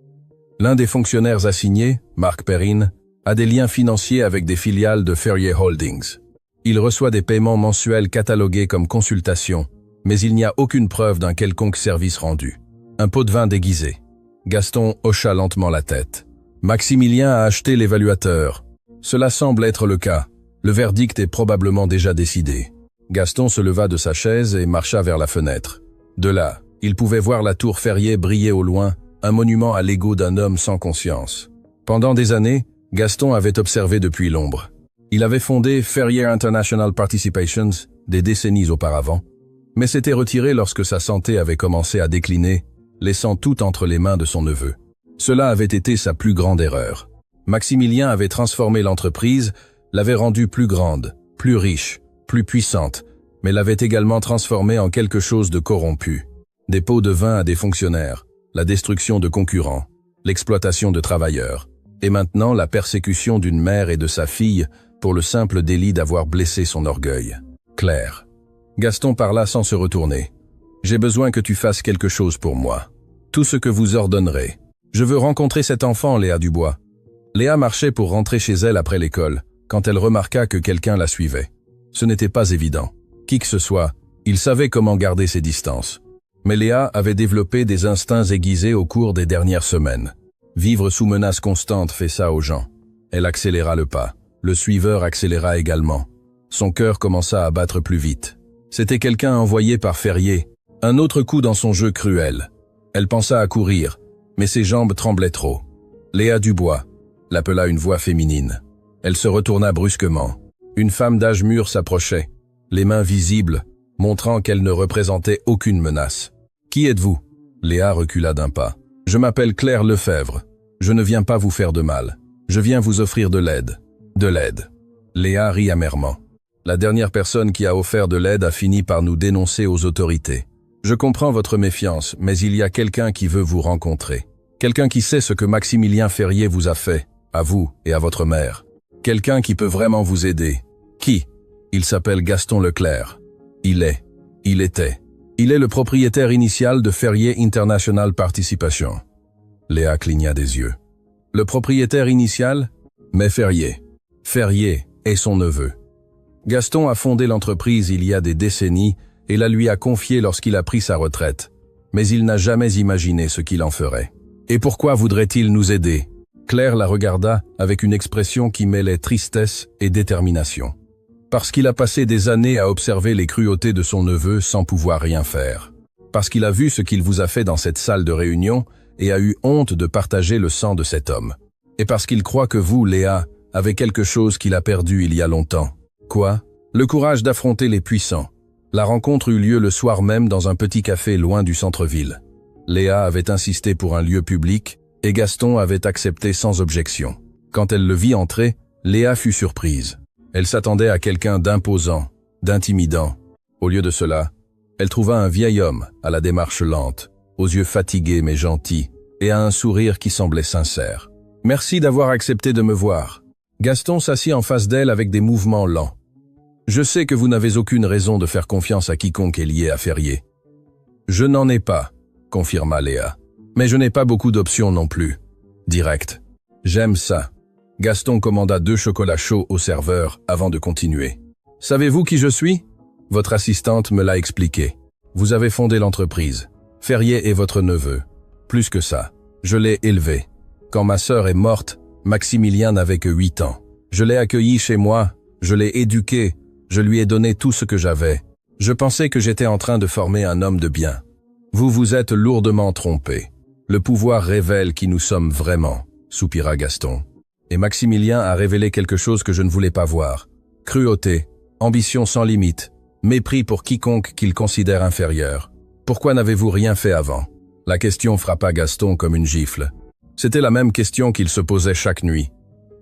Speaker 1: L'un des fonctionnaires assignés, Marc Perrine, a des liens financiers avec des filiales de Ferrier Holdings. Il reçoit des paiements mensuels catalogués comme consultation, mais il n'y a aucune preuve d'un quelconque service rendu. Un pot de vin déguisé. Gaston hocha lentement la tête. Maximilien a acheté l'évaluateur. Cela semble être le cas. Le verdict est probablement déjà décidé. Gaston se leva de sa chaise et marcha vers la fenêtre. De là, il pouvait voir la tour Ferrier briller au loin, un monument à l'ego d'un homme sans conscience. Pendant des années, Gaston avait observé depuis l'ombre. Il avait fondé Ferrier International Participations des décennies auparavant, mais s'était retiré lorsque sa santé avait commencé à décliner, laissant tout entre les mains de son neveu. Cela avait été sa plus grande erreur. Maximilien avait transformé l'entreprise, l'avait rendue plus grande, plus riche, plus puissante, mais l'avait également transformée en quelque chose de corrompu. Des pots de vin à des fonctionnaires, la destruction de concurrents, l'exploitation de travailleurs, et maintenant la persécution d'une mère et de sa fille pour le simple délit d'avoir blessé son orgueil. Claire. Gaston parla sans se retourner. « J'ai besoin que tu fasses quelque chose pour moi. Tout ce que vous ordonnerez. Je veux rencontrer cet enfant, Léa Dubois. » Léa marchait pour rentrer chez elle après l'école, quand elle remarqua que quelqu'un la suivait. Ce n'était pas évident. Qui que ce soit, il savait comment garder ses distances. Mais Léa avait développé des instincts aiguisés au cours des dernières semaines. Vivre sous menace constante fait ça aux gens. Elle accéléra le pas. Le suiveur accéléra également. Son cœur commença à battre plus vite. C'était quelqu'un envoyé par Ferrier. Un autre coup dans son jeu cruel. Elle pensa à courir, mais ses jambes tremblaient trop. Léa Dubois, l'appela une voix féminine. Elle se retourna brusquement. Une femme d'âge mûr s'approchait, les mains visibles, montrant qu'elle ne représentait aucune menace. « Qui êtes-vous » Léa recula d'un pas. « Je m'appelle Claire Lefebvre. Je ne viens pas vous faire de mal. Je viens vous offrir de l'aide. De l'aide. » Léa rit amèrement. « La dernière personne qui a offert de l'aide a fini par nous dénoncer aux autorités. Je comprends votre méfiance, mais il y a quelqu'un qui veut vous rencontrer. Quelqu'un qui sait ce que Maximilien Ferrier vous a fait, à vous et à votre mère. Quelqu'un qui peut vraiment vous aider. Qui ? Il s'appelle Gaston Leclerc. Il était le propriétaire initial de Ferrier International Participation. » Léa cligna des yeux. « Le propriétaire initial ? Mais Ferrier. Ferrier est son neveu. Gaston a fondé l'entreprise il y a des décennies et la lui a confiée lorsqu'il a pris sa retraite. Mais il n'a jamais imaginé ce qu'il en ferait. Et pourquoi voudrait-il nous aider ?» Claire la regarda avec une expression qui mêlait tristesse et détermination. Parce qu'il a passé des années à observer les cruautés de son neveu sans pouvoir rien faire. Parce qu'il a vu ce qu'il vous a fait dans cette salle de réunion et a eu honte de partager le sang de cet homme. Et parce qu'il croit que vous, Léa, avez quelque chose qu'il a perdu il y a longtemps. Quoi ? Le courage d'affronter les puissants. La rencontre eut lieu le soir même dans un petit café loin du centre-ville. Léa avait insisté pour un lieu public et Gaston avait accepté sans objection. Quand elle le vit entrer, Léa fut surprise. Elle s'attendait à quelqu'un d'imposant, d'intimidant. Au lieu de cela, elle trouva un vieil homme à la démarche lente, aux yeux fatigués mais gentils, et à un sourire qui semblait sincère. « Merci d'avoir accepté de me voir. » Gaston s'assit en face d'elle avec des mouvements lents. « Je sais que vous n'avez aucune raison de faire confiance à quiconque est lié à Ferrier. »« Je n'en ai pas, » confirma Léa. « Mais je n'ai pas beaucoup d'options non plus. Direct. J'aime ça. » Gaston commanda 2 chocolats chauds au serveur avant de continuer. « Savez-vous qui je suis ? Votre assistante me l'a expliqué. Vous avez fondé l'entreprise. Ferrier est votre neveu. Plus que ça, je l'ai élevé. Quand ma sœur est morte, Maximilien n'avait que 8 ans. Je l'ai accueilli chez moi, je l'ai éduqué, je lui ai donné tout ce que j'avais. Je pensais que j'étais en train de former un homme de bien. Vous vous êtes lourdement trompé. Le pouvoir révèle qui nous sommes vraiment, soupira Gaston. Et Maximilien a révélé quelque chose que je ne voulais pas voir. Cruauté, ambition sans limite, mépris pour quiconque qu'il considère inférieur. Pourquoi n'avez-vous rien fait avant ? La question frappa Gaston comme une gifle. C'était la même question qu'il se posait chaque nuit.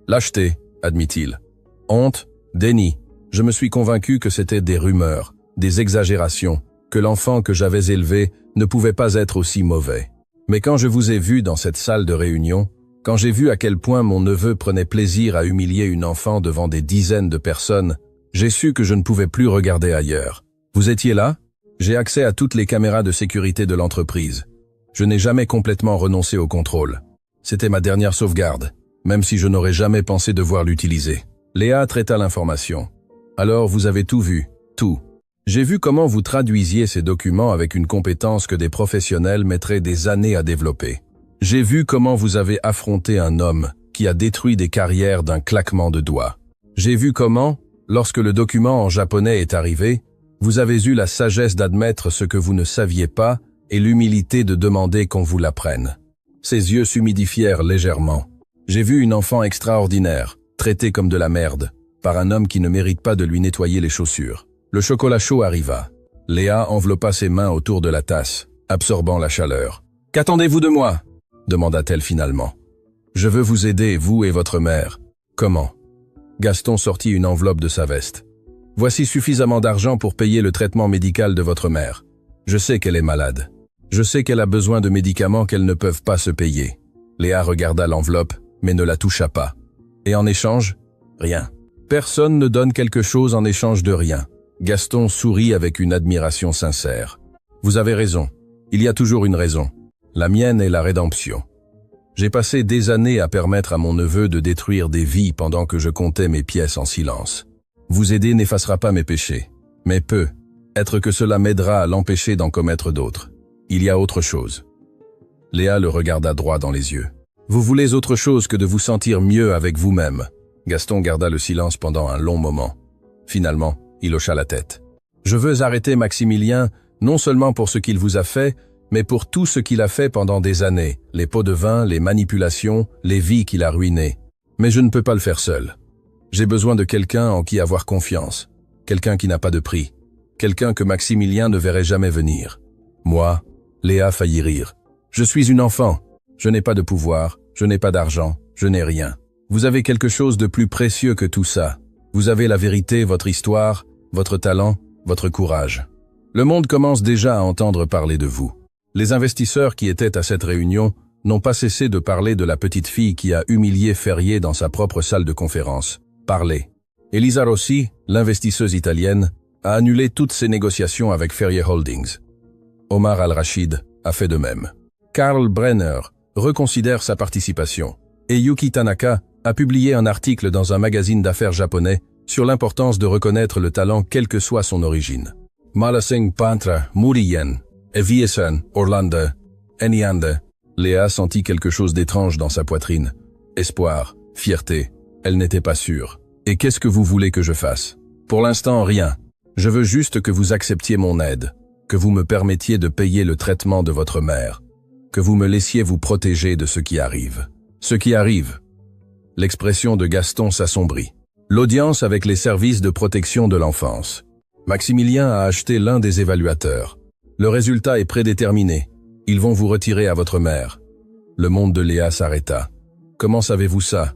Speaker 1: Lâcheté, admit-il. Honte, déni. Je me suis convaincu que c'était des rumeurs, des exagérations, que l'enfant que j'avais élevé ne pouvait pas être aussi mauvais. Mais quand je vous ai vu dans cette salle de réunion, quand j'ai vu à quel point mon neveu prenait plaisir à humilier une enfant devant des dizaines de personnes, j'ai su que je ne pouvais plus regarder ailleurs. Vous étiez là ? J'ai accès à toutes les caméras de sécurité de l'entreprise. Je n'ai jamais complètement renoncé au contrôle. C'était ma dernière sauvegarde, même si je n'aurais jamais pensé devoir l'utiliser. Léa traita l'information. Alors vous avez tout vu, tout. J'ai vu comment vous traduisiez ces documents avec une compétence que des professionnels mettraient des années à développer. J'ai vu comment vous avez affronté un homme qui a détruit des carrières d'un claquement de doigts. J'ai vu comment, lorsque le document en japonais est arrivé, vous avez eu la sagesse d'admettre ce que vous ne saviez pas et l'humilité de demander qu'on vous l'apprenne. Ses yeux s'humidifièrent légèrement. J'ai vu une enfant extraordinaire, traitée comme de la merde, par un homme qui ne mérite pas de lui nettoyer les chaussures. Le chocolat chaud arriva. Léa enveloppa ses mains autour de la tasse, absorbant la chaleur. « Qu'attendez-vous de moi ?» demanda-t-elle finalement. « Je veux vous aider, vous et votre mère. »« Comment ?» Gaston sortit une enveloppe de sa veste. « Voici suffisamment d'argent pour payer le traitement médical de votre mère. Je sais qu'elle est malade. Je sais qu'elle a besoin de médicaments qu'elles ne peuvent pas se payer. » Léa regarda l'enveloppe, mais ne la toucha pas. « Et en échange ? Rien. Personne ne donne quelque chose en échange de rien. » Gaston sourit avec une admiration sincère. « Vous avez raison. Il y a toujours une raison. La mienne est la rédemption. J'ai passé des années à permettre à mon neveu de détruire des vies pendant que je comptais mes pièces en silence. Vous aider n'effacera pas mes péchés, mais peut être que cela m'aidera à l'empêcher d'en commettre d'autres. Il y a autre chose. » Léa le regarda droit dans les yeux. « Vous voulez autre chose que de vous sentir mieux avec vous-même. » Gaston garda le silence pendant un long moment. Finalement, il hocha la tête. « Je veux arrêter Maximilien, non seulement pour ce qu'il vous a fait, mais pour tout ce qu'il a fait pendant des années, les pots de vin, les manipulations, les vies qu'il a ruinées. Mais je ne peux pas le faire seul. J'ai besoin de quelqu'un en qui avoir confiance, quelqu'un qui n'a pas de prix, quelqu'un que Maximilien ne verrait jamais venir. Moi, Léa faillit rire. Je suis une enfant, je n'ai pas de pouvoir, je n'ai pas d'argent, je n'ai rien. Vous avez quelque chose de plus précieux que tout ça. Vous avez la vérité, votre histoire, votre talent, votre courage. Le monde commence déjà à entendre parler de vous. Les investisseurs qui étaient à cette réunion n'ont pas cessé de parler de la petite fille qui a humilié Ferrier dans sa propre salle de conférence. Parler. Elisa Rossi, l'investisseuse italienne, a annulé toutes ses négociations avec Ferrier Holdings. Omar Al-Rachid a fait de même. Karl Brenner reconsidère sa participation. Et Yuki Tanaka a publié un article dans un magazine d'affaires japonais sur l'importance de reconnaître le talent quelle que soit son origine. Malasing Pantra, Muriyen, Evieson, Orlando, Eniande. Léa sentit quelque chose d'étrange dans sa poitrine. Espoir, fierté. Elle n'était pas sûre. Et qu'est-ce que vous voulez que je fasse? Pour l'instant, rien. Je veux juste que vous acceptiez mon aide, que vous me permettiez de payer le traitement de votre mère, que vous me laissiez vous protéger de ce qui arrive. Ce qui arrive. L'expression de Gaston s'assombrit. L'audience avec les services de protection de l'enfance. Maximilien a acheté l'un des évaluateurs. Le résultat est prédéterminé. Ils vont vous retirer à votre mère. Le monde de Léa s'arrêta. Comment savez-vous ça?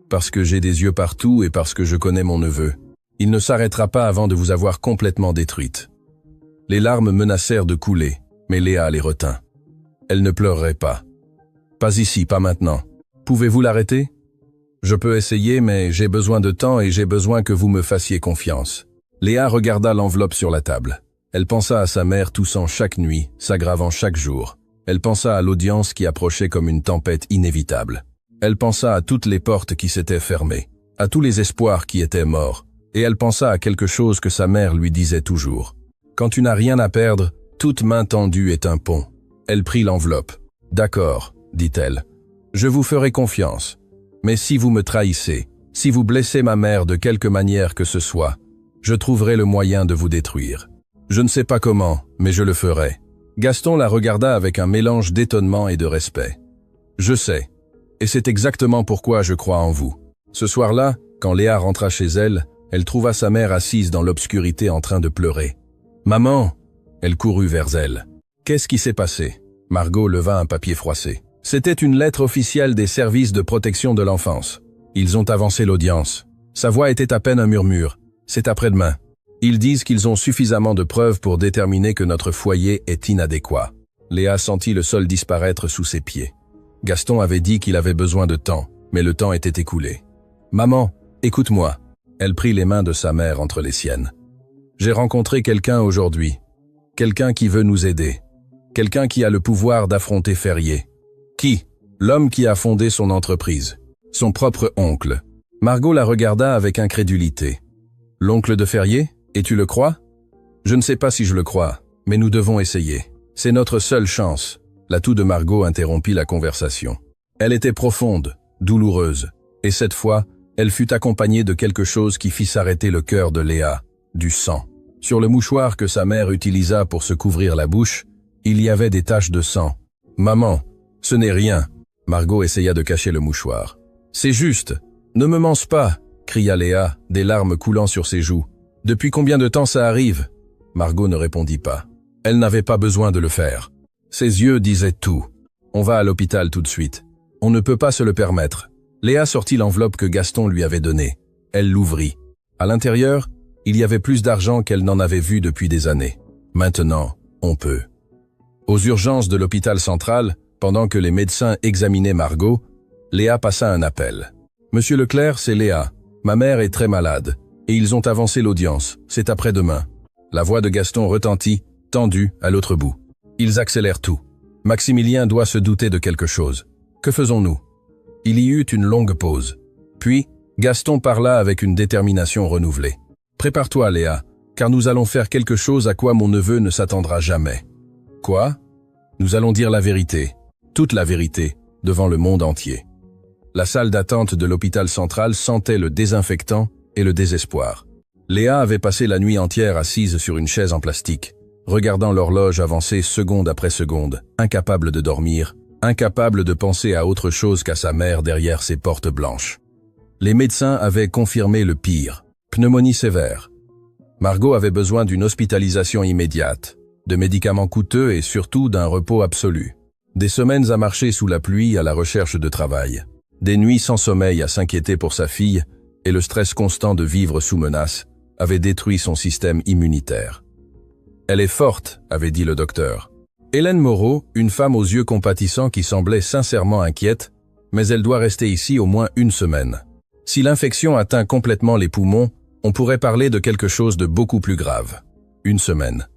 Speaker 1: Parce que j'ai des yeux partout et parce que je connais mon neveu. Il ne s'arrêtera pas avant de vous avoir complètement détruite. Les larmes menacèrent de couler, mais Léa les retint. Elle ne pleurerait pas. Pas ici, pas maintenant. Pouvez-vous l'arrêter? Je peux essayer, mais j'ai besoin de temps et j'ai besoin que vous me fassiez confiance. Léa regarda l'enveloppe sur la table. Elle pensa à sa mère toussant chaque nuit, s'aggravant chaque jour. Elle pensa à l'audience qui approchait comme une tempête inévitable. Elle pensa à toutes les portes qui s'étaient fermées, à tous les espoirs qui étaient morts, et elle pensa à quelque chose que sa mère lui disait toujours. Quand tu n'as rien à perdre, toute main tendue est un pont. Elle prit l'enveloppe. D'accord, dit-elle. Je vous ferai confiance. Mais si vous me trahissez, si vous blessez ma mère de quelque manière que ce soit, je trouverai le moyen de vous détruire. Je ne sais pas comment, mais je le ferai. Gaston la regarda avec un mélange d'étonnement et de respect. Je sais. Et c'est exactement pourquoi je crois en vous. Ce soir-là, quand Léa rentra chez elle, elle trouva sa mère assise dans l'obscurité en train de pleurer. « Maman !» Elle courut vers elle. « Qu'est-ce qui s'est passé ?» Margot leva un papier froissé. C'était une lettre officielle des services de protection de l'enfance. Ils ont avancé l'audience. Sa voix était à peine un murmure. C'est après-demain. Ils disent qu'ils ont suffisamment de preuves pour déterminer que notre foyer est inadéquat. Léa sentit le sol disparaître sous ses pieds. Gaston avait dit qu'il avait besoin de temps, mais le temps était écoulé. « Maman, écoute-moi. » Elle prit les mains de sa mère entre les siennes. « J'ai rencontré quelqu'un aujourd'hui. Quelqu'un qui veut nous aider. Quelqu'un qui a le pouvoir d'affronter Ferrier. Qui? L'homme qui a fondé son entreprise. Son propre oncle. » Margot la regarda avec incrédulité. « L'oncle de Ferrier? Et tu le crois? » « Je ne sais pas si je le crois, mais nous devons essayer. C'est notre seule chance. » La toux de Margot interrompit la conversation. Elle était profonde, douloureuse, et cette fois, elle fut accompagnée de quelque chose qui fit s'arrêter le cœur de Léa, du sang. Sur le mouchoir que sa mère utilisa pour se couvrir la bouche, il y avait des taches de sang. « Maman, ce n'est rien. » Margot essaya de cacher le mouchoir. « C'est juste. Ne me mens pas !» cria Léa, des larmes coulant sur ses joues. « Depuis combien de temps ça arrive ?» Margot ne répondit pas. Elle n'avait pas besoin de le faire. Ses yeux disaient tout. « On va à l'hôpital tout de suite. On ne peut pas se le permettre. » Léa sortit l'enveloppe que Gaston lui avait donnée. Elle l'ouvrit. À l'intérieur, il y avait plus d'argent qu'elle n'en avait vu depuis des années. Maintenant, on peut. Aux urgences de l'hôpital central, pendant que les médecins examinaient Margot, Léa passa un appel. « Monsieur Leclerc, c'est Léa. Ma mère est très malade. Et ils ont avancé l'audience. C'est après-demain. » La voix de Gaston retentit, tendue, à l'autre bout. Ils accélèrent tout. Maximilien doit se douter de quelque chose. Que faisons-nous? Il y eut une longue pause. Puis, Gaston parla avec une détermination renouvelée. « Prépare-toi, Léa, car nous allons faire quelque chose à quoi mon neveu ne s'attendra jamais. » « Quoi? Nous allons dire la vérité, toute la vérité, devant le monde entier. » La salle d'attente de l'hôpital central sentait le désinfectant et le désespoir. Léa avait passé la nuit entière assise sur une chaise en plastique, regardant l'horloge avancer seconde après seconde, incapable de dormir, incapable de penser à autre chose qu'à sa mère derrière ses portes blanches. Les médecins avaient confirmé le pire, pneumonie sévère. Margot avait besoin d'une hospitalisation immédiate, de médicaments coûteux et surtout d'un repos absolu. Des semaines à marcher sous la pluie à la recherche de travail. Des nuits sans sommeil à s'inquiéter pour sa fille et le stress constant de vivre sous menace avaient détruit son système immunitaire. « Elle est forte », avait dit le docteur. Hélène Moreau, une femme aux yeux compatissants qui semblait sincèrement inquiète, mais elle doit rester ici au moins une semaine. Si l'infection atteint complètement les poumons, on pourrait parler de quelque chose de beaucoup plus grave. Une semaine.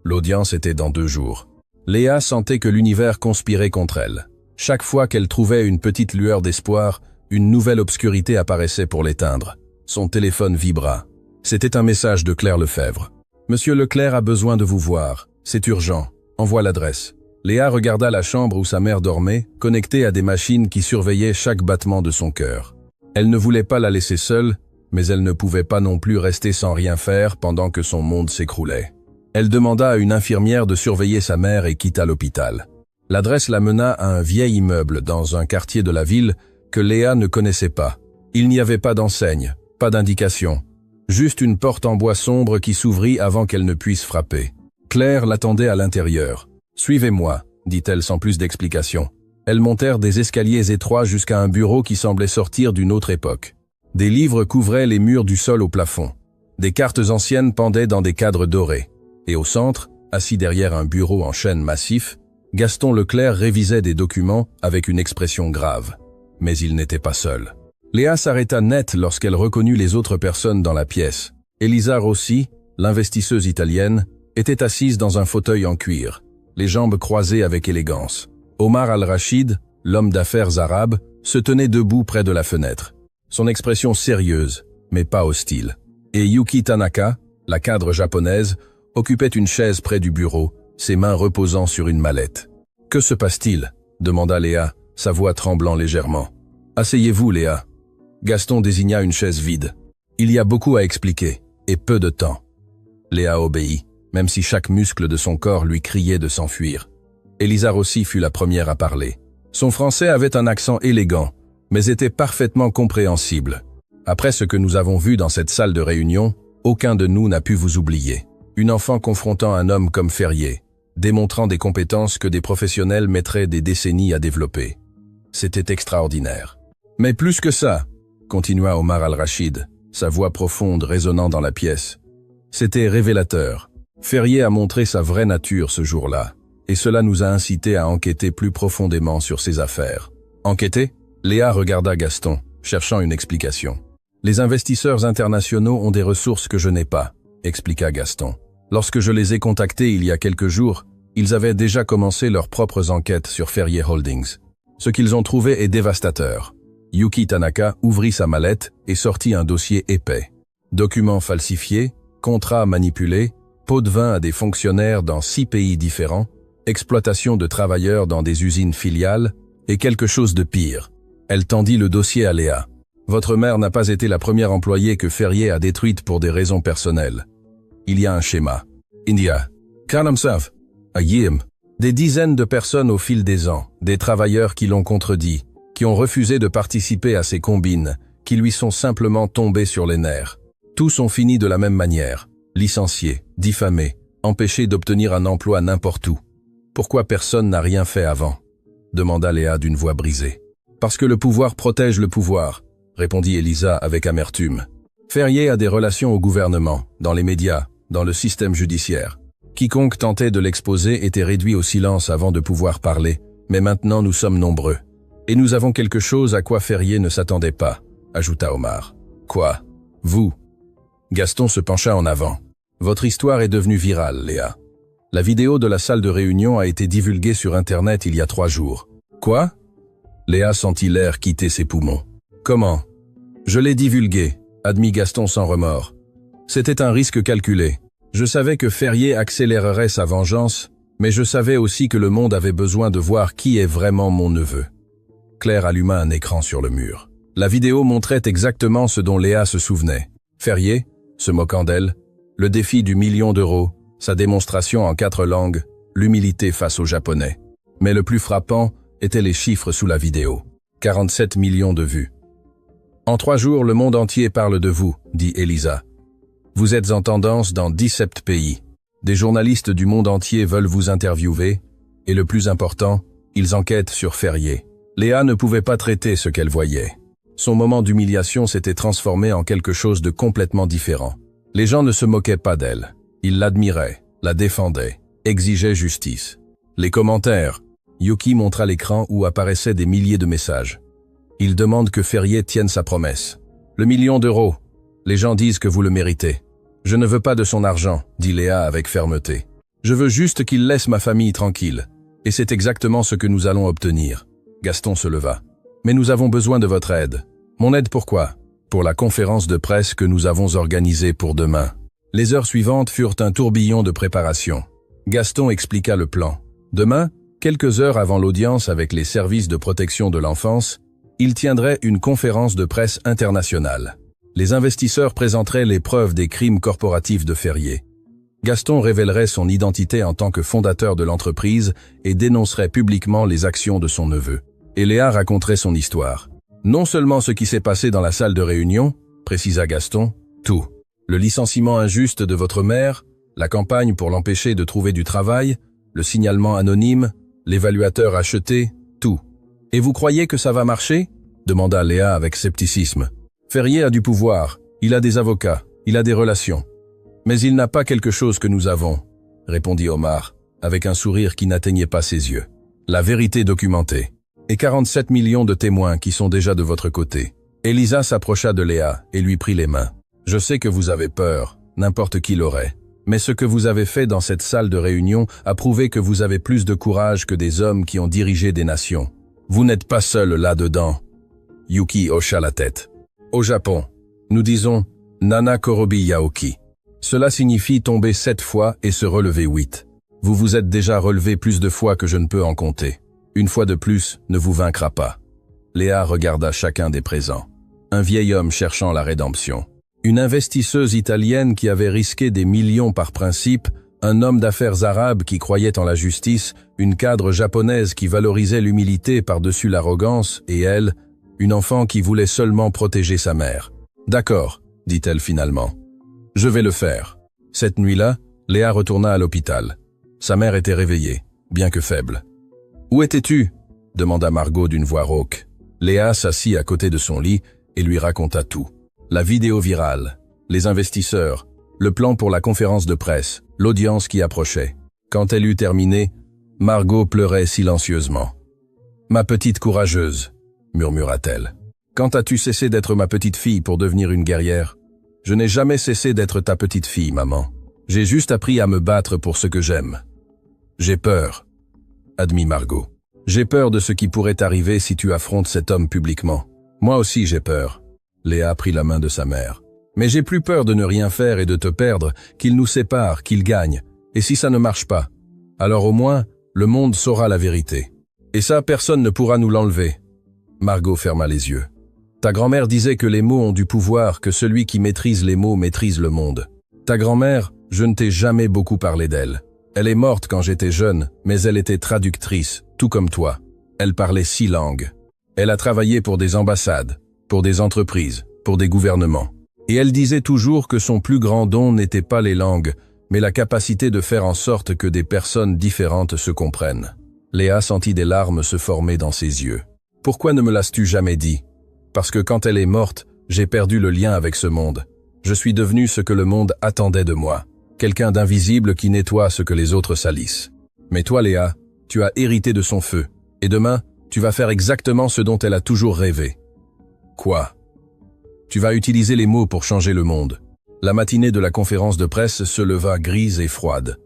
Speaker 1: L'audience était dans 2 jours. Léa sentait que l'univers conspirait contre elle. Chaque fois qu'elle trouvait une petite lueur d'espoir, une nouvelle obscurité apparaissait pour l'éteindre. Son téléphone vibra. C'était un message de Claire Lefebvre. « Monsieur Leclerc a besoin de vous voir. C'est urgent. Envoie l'adresse. » Léa regarda la chambre où sa mère dormait, connectée à des machines qui surveillaient chaque battement de son cœur. Elle ne voulait pas la laisser seule, mais elle ne pouvait pas non plus rester sans rien faire pendant que son monde s'écroulait. Elle demanda à une infirmière de surveiller sa mère et quitta l'hôpital. L'adresse la mena à un vieil immeuble dans un quartier de la ville que Léa ne connaissait pas. Il n'y avait pas d'enseigne, pas d'indication. Juste une porte en bois sombre qui s'ouvrit avant qu'elle ne puisse frapper. Claire l'attendait à l'intérieur. « Suivez-moi », dit-elle sans plus d'explication. Elles montèrent des escaliers étroits jusqu'à un bureau qui semblait sortir d'une autre époque. Des livres couvraient les murs du sol au plafond. Des cartes anciennes pendaient dans des cadres dorés. Et au centre, assis derrière un bureau en chêne massif, Gaston Leclerc révisait des documents avec une expression grave. Mais il n'était pas seul. Léa s'arrêta net lorsqu'elle reconnut les autres personnes dans la pièce. Elisa Rossi, l'investisseuse italienne, était assise dans un fauteuil en cuir, les jambes croisées avec élégance. Omar Al-Rachid, l'homme d'affaires arabe, se tenait debout près de la fenêtre. Son expression sérieuse, mais pas hostile. Et Yuki Tanaka, la cadre japonaise, occupait une chaise près du bureau, ses mains reposant sur une mallette. « Que se passe-t-il » demanda Léa, sa voix tremblant légèrement. « Asseyez-vous, Léa. » Gaston désigna une chaise vide. « Il y a beaucoup à expliquer, et peu de temps. » Léa obéit, même si chaque muscle de son corps lui criait de s'enfuir. Elisa Rossi fut la première à parler. Son français avait un accent élégant, mais était parfaitement compréhensible. « Après ce que nous avons vu dans cette salle de réunion, aucun de nous n'a pu vous oublier. Une enfant confrontant un homme comme Ferrier, démontrant des compétences que des professionnels mettraient des décennies à développer. C'était extraordinaire. Mais plus que ça, continua Omar Al-Rachid, sa voix profonde résonnant dans la pièce. C'était révélateur. Ferrier a montré sa vraie nature ce jour-là, et cela nous a incités à enquêter plus profondément sur ses affaires. Enquêter ? Léa regarda Gaston, cherchant une explication. Les investisseurs internationaux ont des ressources que je n'ai pas, expliqua Gaston. Lorsque je les ai contactés il y a quelques jours, ils avaient déjà commencé leurs propres enquêtes sur Ferrier Holdings. Ce qu'ils ont trouvé est dévastateur. Yuki Tanaka ouvrit sa mallette et sortit un dossier épais. Documents falsifiés, contrats manipulés, pots de vin à des fonctionnaires dans 6 pays différents, exploitation de travailleurs dans des usines filiales, et quelque chose de pire. Elle tendit le dossier à Léa. Votre mère n'a pas été la première employée que Ferrier a détruite pour des raisons personnelles. Il y a un schéma. India. Kanamsav. Ayim. Des dizaines de personnes au fil des ans, des travailleurs qui l'ont contredit, qui ont refusé de participer à ces combines, qui lui sont simplement tombés sur les nerfs. Tous ont fini de la même manière. Licenciés, diffamés, empêchés d'obtenir un emploi n'importe où. Pourquoi personne n'a rien fait avant ? Demanda Léa d'une voix brisée. Parce que le pouvoir protège le pouvoir, répondit Elisa avec amertume. Ferrier a des relations au gouvernement, dans les médias, dans le système judiciaire. Quiconque tentait de l'exposer était réduit au silence avant de pouvoir parler, mais maintenant nous sommes nombreux. Et nous avons quelque chose à quoi Ferrier ne s'attendait pas, ajouta Omar. Quoi ? Vous ? Gaston se pencha en avant. Votre histoire est devenue virale, Léa. La vidéo de la salle de réunion a été divulguée sur Internet il y a 3 jours. Quoi ? Léa sentit l'air quitter ses poumons. Comment ? Je l'ai divulguée, admit Gaston sans remords. C'était un risque calculé. Je savais que Ferrier accélérerait sa vengeance, mais je savais aussi que le monde avait besoin de voir qui est vraiment mon neveu. Claire alluma un écran sur le mur. La vidéo montrait exactement ce dont Léa se souvenait. Ferrier, se moquant d'elle, le défi du 1 million d'euros, sa démonstration en 4 langues, l'humilité face aux Japonais. Mais le plus frappant étaient les chiffres sous la vidéo. 47 millions de vues. En 3 jours, le monde entier parle de vous, dit Elisa. Vous êtes en tendance dans 17 pays. Des journalistes du monde entier veulent vous interviewer, et le plus important, ils enquêtent sur Ferrier. Léa ne pouvait pas traiter ce qu'elle voyait. Son moment d'humiliation s'était transformé en quelque chose de complètement différent. Les gens ne se moquaient pas d'elle. Ils l'admiraient, la défendaient, exigeaient justice. Les commentaires. Yuki montra l'écran où apparaissaient des milliers de messages. Il demande que Ferrier tienne sa promesse. Le 1 million d'euros. Les gens disent que vous le méritez. Je ne veux pas de son argent, dit Léa avec fermeté. Je veux juste qu'il laisse ma famille tranquille. Et c'est exactement ce que nous allons obtenir. Gaston se leva. Mais nous avons besoin de votre aide. Mon aide pourquoi ? Pour la conférence de presse que nous avons organisée pour demain. Les heures suivantes furent un tourbillon de préparation. Gaston expliqua le plan. Demain, quelques heures avant l'audience avec les services de protection de l'enfance, il tiendrait une conférence de presse internationale. Les investisseurs présenteraient les preuves des crimes corporatifs de Ferrier. Gaston révélerait son identité en tant que fondateur de l'entreprise et dénoncerait publiquement les actions de son neveu. Et Léa raconterait son histoire. Non seulement ce qui s'est passé dans la salle de réunion, précisa Gaston, tout. Le licenciement injuste de votre mère, la campagne pour l'empêcher de trouver du travail, le signalement anonyme, l'évaluateur acheté, tout. Et vous croyez que ça va marcher? Demanda Léa avec scepticisme. Ferrier a du pouvoir, il a des avocats, il a des relations. Mais il n'a pas quelque chose que nous avons, répondit Omar, avec un sourire qui n'atteignait pas ses yeux. La vérité documentée. Et 47 millions de témoins qui sont déjà de votre côté. Elisa s'approcha de Léa et lui prit les mains. Je sais que vous avez peur, n'importe qui l'aurait. Mais ce que vous avez fait dans cette salle de réunion a prouvé que vous avez plus de courage que des hommes qui ont dirigé des nations. Vous n'êtes pas seul là-dedans. Yuki hocha la tête. Au Japon, nous disons Nana Korobi Yaoki. Cela signifie tomber 7 fois et se relever 8. Vous vous êtes déjà relevé plus de fois que je ne peux en compter. Une fois de plus ne vous vaincra pas. Léa regarda chacun des présents. Un vieil homme cherchant la rédemption. Une investisseuse italienne qui avait risqué des millions par principe, un homme d'affaires arabe qui croyait en la justice, une cadre japonaise qui valorisait l'humilité par-dessus l'arrogance, et elle, une enfant qui voulait seulement protéger sa mère. D'accord, dit-elle finalement. Je vais le faire. Cette nuit-là, Léa retourna à l'hôpital. Sa mère était réveillée, bien que faible. Où étais-tu? Demanda Margot d'une voix rauque. Léa s'assit à côté de son lit et lui raconta tout. La vidéo virale, les investisseurs, le plan pour la conférence de presse, l'audience qui approchait. Quand elle eut terminé, Margot pleurait silencieusement. « Ma petite courageuse », murmura-t-elle. « Quand as-tu cessé d'être ma petite fille pour devenir une guerrière? Je n'ai jamais cessé d'être ta petite fille, maman. J'ai juste appris à me battre pour ce que j'aime. J'ai peur, admit Margot. J'ai peur de ce qui pourrait arriver si tu affrontes cet homme publiquement. Moi aussi j'ai peur. Léa prit la main de sa mère. Mais j'ai plus peur de ne rien faire et de te perdre, qu'il nous sépare, qu'il gagne. Et si ça ne marche pas? Alors au moins, le monde saura la vérité. Et ça, personne ne pourra nous l'enlever. Margot ferma les yeux. Ta grand-mère disait que les mots ont du pouvoir, que celui qui maîtrise les mots maîtrise le monde. Ta grand-mère, je ne t'ai jamais beaucoup parlé d'elle. Elle est morte quand j'étais jeune, mais elle était traductrice, tout comme toi. Elle parlait 6 langues. Elle a travaillé pour des ambassades, pour des entreprises, pour des gouvernements. Et elle disait toujours que son plus grand don n'était pas les langues, mais la capacité de faire en sorte que des personnes différentes se comprennent. Léa sentit des larmes se former dans ses yeux. Pourquoi ne me l'as-tu jamais dit? Parce que quand elle est morte, j'ai perdu le lien avec ce monde. Je suis devenu ce que le monde attendait de moi. Quelqu'un d'invisible qui nettoie ce que les autres salissent. Mais toi, Léa, tu as hérité de son feu. Et demain, tu vas faire exactement ce dont elle a toujours rêvé. Quoi? Tu vas utiliser les mots pour changer le monde. La matinée de la conférence de presse se leva grise et froide.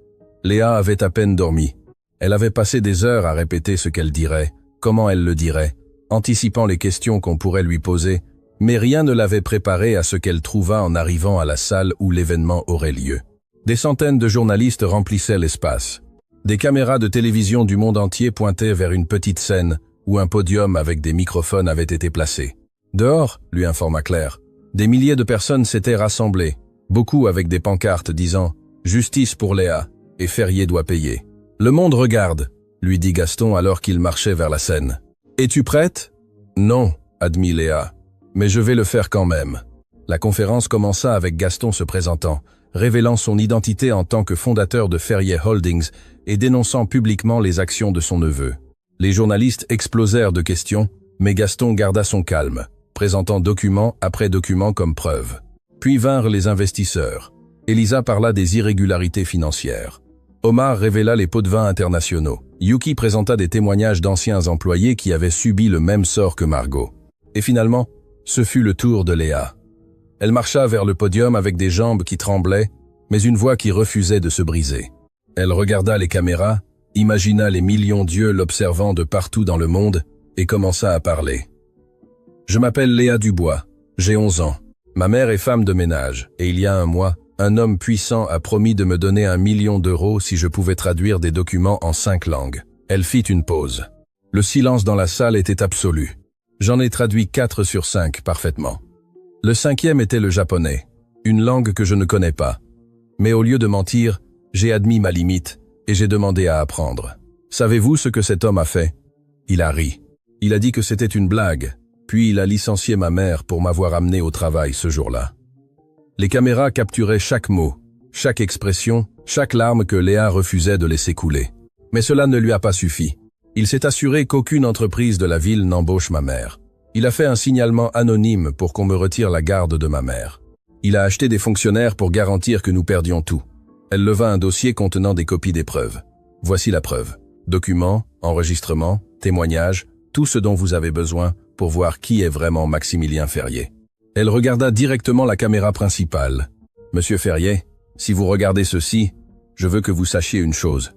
Speaker 1: Léa avait à peine dormi. Elle avait passé des heures à répéter ce qu'elle dirait, comment elle le dirait, anticipant les questions qu'on pourrait lui poser, mais rien ne l'avait préparée à ce qu'elle trouva en arrivant à la salle où l'événement aurait lieu. Des centaines de journalistes remplissaient l'espace. Des caméras de télévision du monde entier pointaient vers une petite scène où un podium avec des microphones avait été placé. Dehors, lui informa Claire, des milliers de personnes s'étaient rassemblées, beaucoup avec des pancartes disant « Justice pour Léa » et « Ferrier doit payer ». « Le monde regarde », lui dit Gaston alors qu'il marchait vers la scène. « Es-tu prête ?»« Non », admit Léa, « mais je vais le faire quand même. » La conférence commença avec Gaston se présentant, révélant son identité en tant que fondateur de Ferrier Holdings et dénonçant publiquement les actions de son neveu. Les journalistes explosèrent de questions, mais Gaston garda son calme, présentant document après document comme preuve. Puis vinrent les investisseurs. Elisa parla des irrégularités financières. Omar révéla les pots de vin internationaux. Yuki présenta des témoignages d'anciens employés qui avaient subi le même sort que Margot. Et finalement, ce fut le tour de Léa. Elle marcha vers le podium avec des jambes qui tremblaient, mais une voix qui refusait de se briser. Elle regarda les caméras, imagina les millions d'yeux l'observant de partout dans le monde et commença à parler. « Je m'appelle Léa Dubois, j'ai 11 ans. Ma mère est femme de ménage et il y a un mois, un homme puissant a promis de me donner 1 million d'euros si je pouvais traduire des documents en 5 langues. Elle fit une pause. Le silence dans la salle était absolu. J'en ai traduit 4 sur 5 parfaitement. Le 5e était le japonais, une langue que je ne connais pas. Mais au lieu de mentir, j'ai admis ma limite et j'ai demandé à apprendre. Savez-vous ce que cet homme a fait? Il a ri. Il a dit que c'était une blague, puis il a licencié ma mère pour m'avoir amené au travail ce jour-là. Les caméras capturaient chaque mot, chaque expression, chaque larme que Léa refusait de laisser couler. Mais cela ne lui a pas suffi. Il s'est assuré qu'aucune entreprise de la ville n'embauche ma mère. Il a fait un signalement anonyme pour qu'on me retire la garde de ma mère. Il a acheté des fonctionnaires pour garantir que nous perdions tout. Elle leva un dossier contenant des copies des preuves. Voici la preuve. Documents, enregistrements, témoignages, tout ce dont vous avez besoin pour voir qui est vraiment Maximilien Ferrier. Elle regarda directement la caméra principale. Monsieur Ferrier, si vous regardez ceci, je veux que vous sachiez une chose.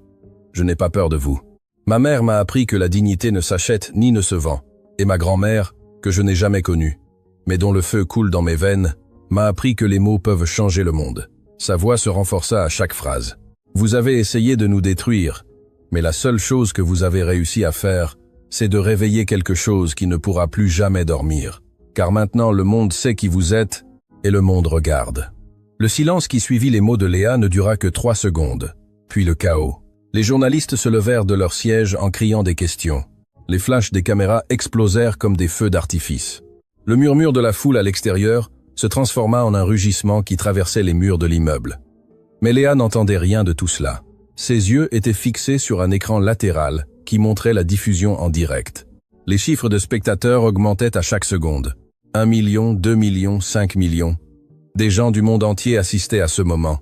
Speaker 1: Je n'ai pas peur de vous. Ma mère m'a appris que la dignité ne s'achète ni ne se vend. Et ma grand-mère, que je n'ai jamais connue, mais dont le feu coule dans mes veines, m'a appris que les mots peuvent changer le monde. Sa voix se renforça à chaque phrase. Vous avez essayé de nous détruire, mais la seule chose que vous avez réussi à faire, c'est de réveiller quelque chose qui ne pourra plus jamais dormir. Car maintenant le monde sait qui vous êtes, et le monde regarde. Le silence qui suivit les mots de Léa ne dura que 3 secondes, puis le chaos. Les journalistes se levèrent de leur siège en criant des questions. Les flashs des caméras explosèrent comme des feux d'artifice. Le murmure de la foule à l'extérieur se transforma en un rugissement qui traversait les murs de l'immeuble. Mais Léa n'entendait rien de tout cela. Ses yeux étaient fixés sur un écran latéral qui montrait la diffusion en direct. Les chiffres de spectateurs augmentaient à chaque seconde. 1 million, 2 millions, 5 millions. Des gens du monde entier assistaient à ce moment.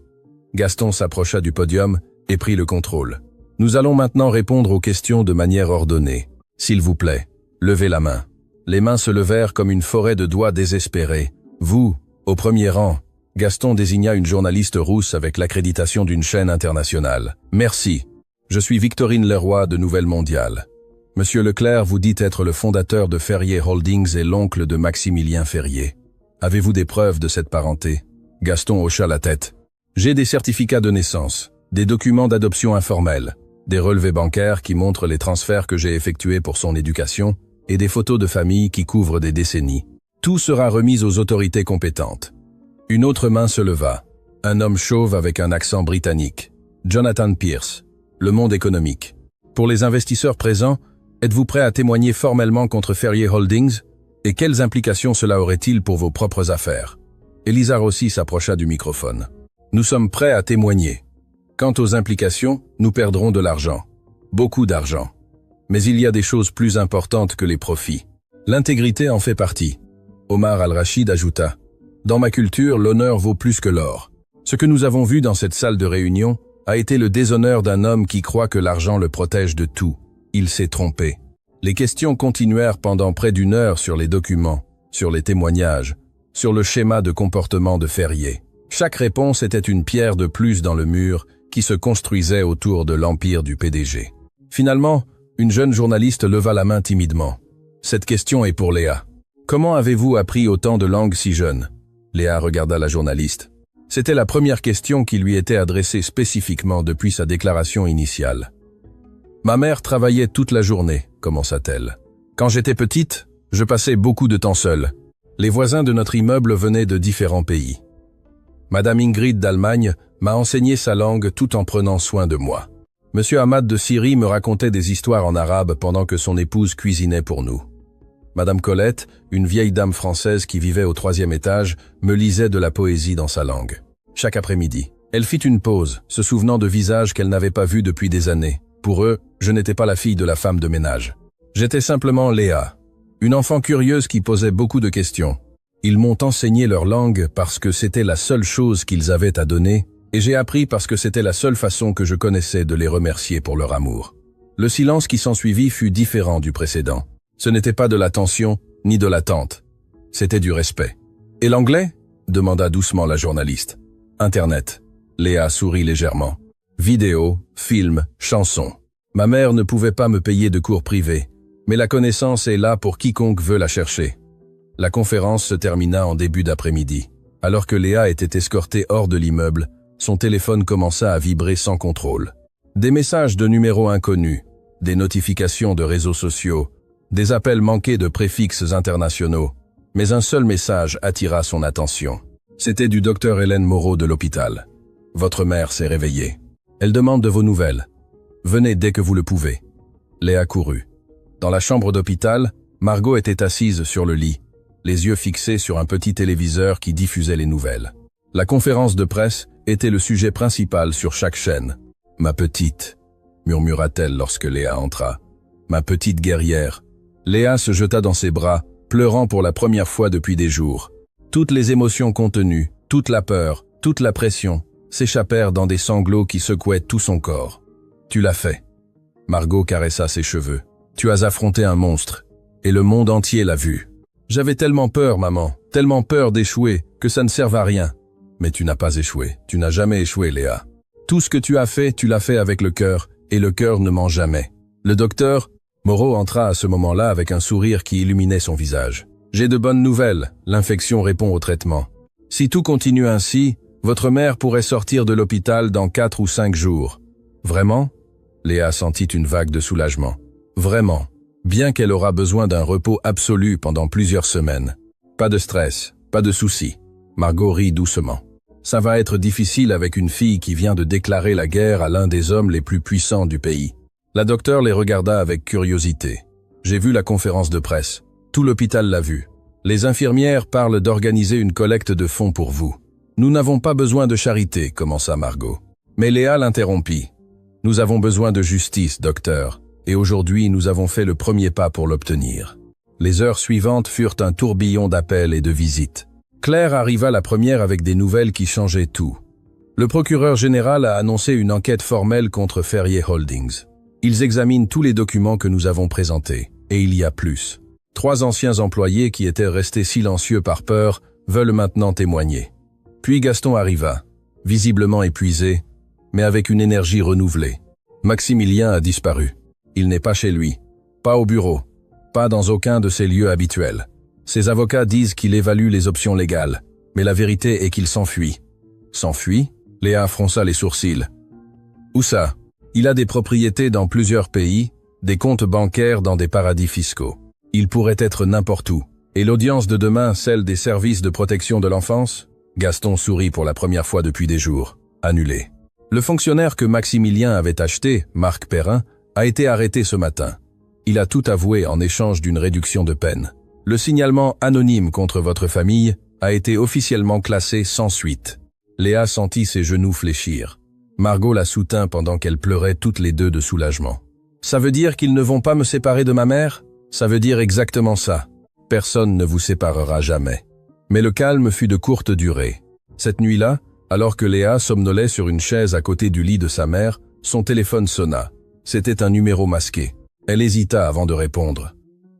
Speaker 1: Gaston s'approcha du podium et prit le contrôle. Nous allons maintenant répondre aux questions de manière ordonnée. S'il vous plaît, levez la main. Les mains se levèrent comme une forêt de doigts désespérés. Vous, au premier rang. Gaston désigna une journaliste rousse avec l'accréditation d'une chaîne internationale. Merci. Je suis Victorine Leroy de Nouvelle Mondiale. Monsieur Leclerc vous dit être le fondateur de Ferrier Holdings et l'oncle de Maximilien Ferrier. Avez-vous des preuves de cette parenté? Gaston hocha la tête. J'ai des certificats de naissance, des documents d'adoption informels, des relevés bancaires qui montrent les transferts que j'ai effectués pour son éducation et des photos de famille qui couvrent des décennies. Tout sera remis aux autorités compétentes. Une autre main se leva. Un homme chauve avec un accent britannique. Jonathan Pierce, Le Monde économique. Pour les investisseurs présents, êtes-vous prêt à témoigner formellement contre Ferrier Holdings? Et quelles implications cela aurait-il pour vos propres affaires? Elisa Rossi s'approcha du microphone. Nous sommes prêts à témoigner. Quant aux implications, nous perdrons de l'argent. Beaucoup d'argent. Mais il y a des choses plus importantes que les profits. L'intégrité en fait partie. Omar Al-Rachid ajouta. Dans ma culture, l'honneur vaut plus que l'or. Ce que nous avons vu dans cette salle de réunion a été le déshonneur d'un homme qui croit que l'argent le protège de tout. Il s'est trompé. Les questions continuèrent pendant près d'1 heure sur les documents, sur les témoignages, sur le schéma de comportement de Ferrier. Chaque réponse était une pierre de plus dans le mur qui se construisait autour de l'empire du PDG. Finalement, une jeune journaliste leva la main timidement. Cette question est pour Léa. Comment avez-vous appris autant de langues si jeune? Léa regarda la journaliste. C'était la première question qui lui était adressée spécifiquement depuis sa déclaration initiale. Ma mère travaillait toute la journée, commença-t-elle. Quand j'étais petite, je passais beaucoup de temps seule. Les voisins de notre immeuble venaient de différents pays. Madame Ingrid d'Allemagne m'a enseigné sa langue tout en prenant soin de moi. Monsieur Ahmad de Syrie me racontait des histoires en arabe pendant que son épouse cuisinait pour nous. Madame Colette, une vieille dame française qui vivait au 3e étage, me lisait de la poésie dans sa langue. Chaque après-midi, elle fit une pause, se souvenant de visages qu'elle n'avait pas vus depuis des années. Pour eux, je n'étais pas la fille de la femme de ménage. J'étais simplement Léa, une enfant curieuse qui posait beaucoup de questions. Ils m'ont enseigné leur langue parce que c'était la seule chose qu'ils avaient à donner, et j'ai appris parce que c'était la seule façon que je connaissais de les remercier pour leur amour. Le silence qui s'ensuivit fut différent du précédent. Ce n'était pas de la tension, ni de l'attente. C'était du respect. « Et l'anglais » demanda doucement la journaliste. « Internet. » Léa sourit légèrement. « Vidéos, films, chansons. Ma mère ne pouvait pas me payer de cours privés, mais la connaissance est là pour quiconque veut la chercher. » La conférence se termina en début d'après-midi. Alors que Léa était escortée hors de l'immeuble, son téléphone commença à vibrer sans contrôle. Des messages de numéros inconnus, des notifications de réseaux sociaux, des appels manqués de préfixes internationaux. Mais un seul message attira son attention. C'était du docteur Hélène Moreau de l'hôpital. « Votre mère s'est réveillée. Elle demande de vos nouvelles. Venez dès que vous le pouvez. » Léa courut. Dans la chambre d'hôpital, Margot était assise sur le lit, les yeux fixés sur un petit téléviseur qui diffusait les nouvelles. La conférence de presse était le sujet principal sur chaque chaîne. « Ma petite », murmura-t-elle lorsque Léa entra. « Ma petite guerrière ». Léa se jeta dans ses bras, pleurant pour la première fois depuis des jours. Toutes les émotions contenues, toute la peur, toute la pression, s'échappèrent dans des sanglots qui secouaient tout son corps. « Tu l'as fait. » Margot caressa ses cheveux. « Tu as affronté un monstre, et le monde entier l'a vu. J'avais tellement peur, maman, tellement peur d'échouer, que ça ne serve à rien. Mais tu n'as pas échoué, tu n'as jamais échoué, Léa. Tout ce que tu l'as fait avec le cœur, et le cœur ne ment jamais. » Le docteur Moreau entra à ce moment-là avec un sourire qui illuminait son visage. « J'ai de bonnes nouvelles, l'infection répond au traitement. Si tout continue ainsi, votre mère pourrait sortir de l'hôpital dans 4 ou 5 jours. » « Vraiment ?» Léa sentit une vague de soulagement. « Vraiment, bien qu'elle aura besoin d'un repos absolu pendant plusieurs semaines. Pas de stress, pas de soucis. » Margot rit doucement. « Ça va être difficile avec une fille qui vient de déclarer la guerre à l'un des hommes les plus puissants du pays. » La docteure les regarda avec curiosité. « J'ai vu la conférence de presse. Tout l'hôpital l'a vu. Les infirmières parlent d'organiser une collecte de fonds pour vous. »« Nous n'avons pas besoin de charité, » commença Margot. Mais Léa l'interrompit. « Nous avons besoin de justice, docteur, et aujourd'hui nous avons fait le premier pas pour l'obtenir. » Les heures suivantes furent un tourbillon d'appels et de visites. Claire arriva la première avec des nouvelles qui changeaient tout. Le procureur général a annoncé une enquête formelle contre Ferrier Holdings. Ils examinent tous les documents que nous avons présentés, et il y a plus. 3 anciens employés qui étaient restés silencieux par peur veulent maintenant témoigner. Puis Gaston arriva, visiblement épuisé, mais avec une énergie renouvelée. Maximilien a disparu. Il n'est pas chez lui, pas au bureau, pas dans aucun de ses lieux habituels. Ses avocats disent qu'il évalue les options légales, mais la vérité est qu'il s'enfuit. S'enfuit? Léa fronça les sourcils. Où ça? Il a des propriétés dans plusieurs pays, des comptes bancaires dans des paradis fiscaux. Il pourrait être n'importe où. Et l'audience de demain, celle des services de protection de l'enfance? Gaston sourit pour la première fois depuis des jours. Annulé. Le fonctionnaire que Maximilien avait acheté, Marc Perrin, a été arrêté ce matin. Il a tout avoué en échange d'une réduction de peine. Le signalement anonyme contre votre famille a été officiellement classé sans suite. Léa sentit ses genoux fléchir. Margot la soutint pendant qu'elles pleuraient toutes les deux de soulagement. « Ça veut dire qu'ils ne vont pas me séparer de ma mère? Ça veut dire exactement ça. Personne ne vous séparera jamais. » Mais le calme fut de courte durée. Cette nuit-là, alors que Léa somnolait sur une chaise à côté du lit de sa mère, son téléphone sonna. C'était un numéro masqué. Elle hésita avant de répondre.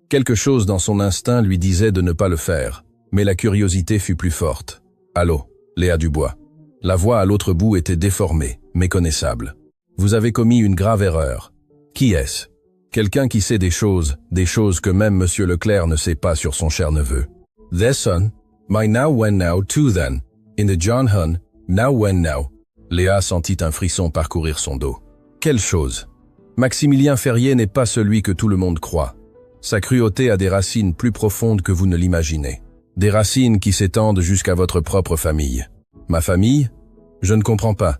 Speaker 1: Quelque chose dans son instinct lui disait de ne pas le faire, mais la curiosité fut plus forte. « Allô, Léa Dubois. » La voix à l'autre bout était déformée, méconnaissable. « Vous avez commis une grave erreur. Qui est-ce? » Quelqu'un qui sait des choses que même Monsieur Leclerc ne sait pas sur son cher neveu. « Their son, my now when now too then, in the John Hun, now when now. » Léa sentit un frisson parcourir son dos. Quelle chose! Maximilien Ferrier n'est pas celui que tout le monde croit. Sa cruauté a des racines plus profondes que vous ne l'imaginez. Des racines qui s'étendent jusqu'à votre propre famille. Ma famille? Je ne comprends pas.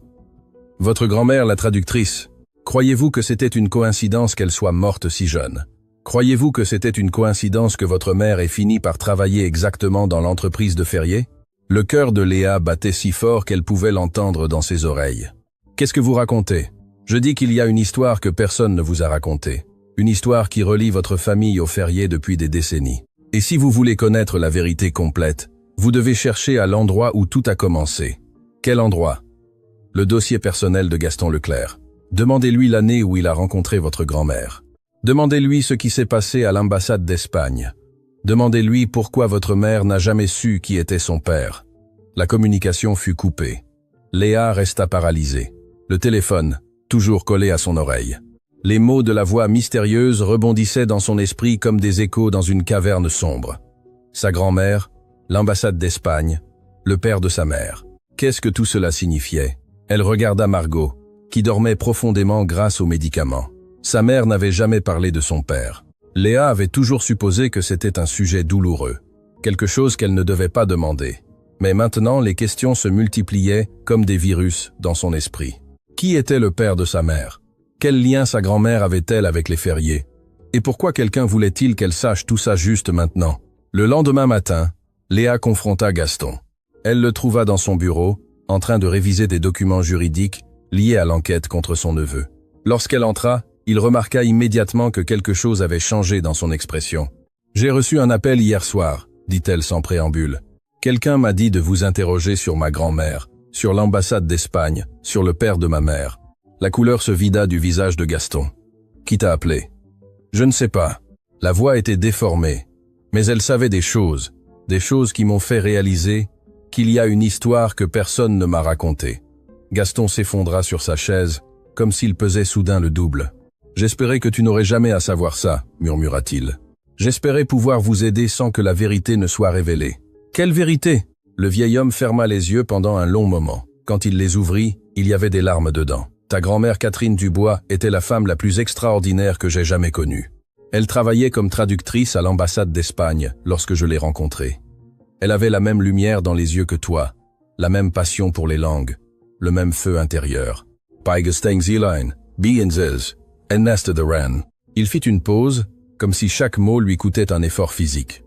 Speaker 1: Votre grand-mère, la traductrice, croyez-vous que c'était une coïncidence qu'elle soit morte si jeune? Croyez-vous que c'était une coïncidence que votre mère ait fini par travailler exactement dans l'entreprise de Ferrier? Le cœur de Léa battait si fort qu'elle pouvait l'entendre dans ses oreilles. Qu'est-ce que vous racontez? Je dis qu'il y a une histoire que personne ne vous a racontée. Une histoire qui relie votre famille au Ferrier depuis des décennies. Et si vous voulez connaître la vérité complète, vous devez chercher à l'endroit où tout a commencé. Quel endroit? Le dossier personnel de Gaston Leclerc. Demandez-lui l'année où il a rencontré votre grand-mère. Demandez-lui ce qui s'est passé à l'ambassade d'Espagne. Demandez-lui pourquoi votre mère n'a jamais su qui était son père. La communication fut coupée. Léa resta paralysée. Le téléphone, toujours collé à son oreille. Les mots de la voix mystérieuse rebondissaient dans son esprit comme des échos dans une caverne sombre. Sa grand-mère, l'ambassade d'Espagne, le père de sa mère. Qu'est-ce que tout cela signifiait? Elle regarda Margot, qui dormait profondément grâce aux médicaments. Sa mère n'avait jamais parlé de son père. Léa avait toujours supposé que c'était un sujet douloureux, quelque chose qu'elle ne devait pas demander. Mais maintenant, les questions se multipliaient comme des virus dans son esprit. Qui était le père de sa mère? Quel lien sa grand-mère avait-elle avec les Ferrier? Et pourquoi quelqu'un voulait-il qu'elle sache tout ça juste maintenant? Le lendemain matin, Léa confronta Gaston. « Elle le trouva dans son bureau, en train de réviser des documents juridiques liés à l'enquête contre son neveu. Lorsqu'elle entra, il remarqua immédiatement que quelque chose avait changé dans son expression. « J'ai reçu un appel hier soir », dit-elle sans préambule. « Quelqu'un m'a dit de vous interroger sur ma grand-mère, sur l'ambassade d'Espagne, sur le père de ma mère. » La couleur se vida du visage de Gaston. « Qui t'a appelé ?»« Je ne sais pas. » La voix était déformée, mais elle savait des choses qui m'ont fait réaliser qu'il y a une histoire que personne ne m'a racontée. Gaston s'effondra sur sa chaise, comme s'il pesait soudain le double. « J'espérais que tu n'aurais jamais à savoir ça, » murmura-t-il. « J'espérais pouvoir vous aider sans que la vérité ne soit révélée. »« Quelle vérité ?» Le vieil homme ferma les yeux pendant un long moment. Quand il les ouvrit, il y avait des larmes dedans. « Ta grand-mère Catherine Dubois était la femme la plus extraordinaire que j'ai jamais connue. Elle travaillait comme traductrice à l'ambassade d'Espagne lorsque je l'ai rencontrée. Elle avait la même lumière dans les yeux que toi, la même passion pour les langues, le même feu intérieur. Il fit une pause, comme si chaque mot lui coûtait un effort physique.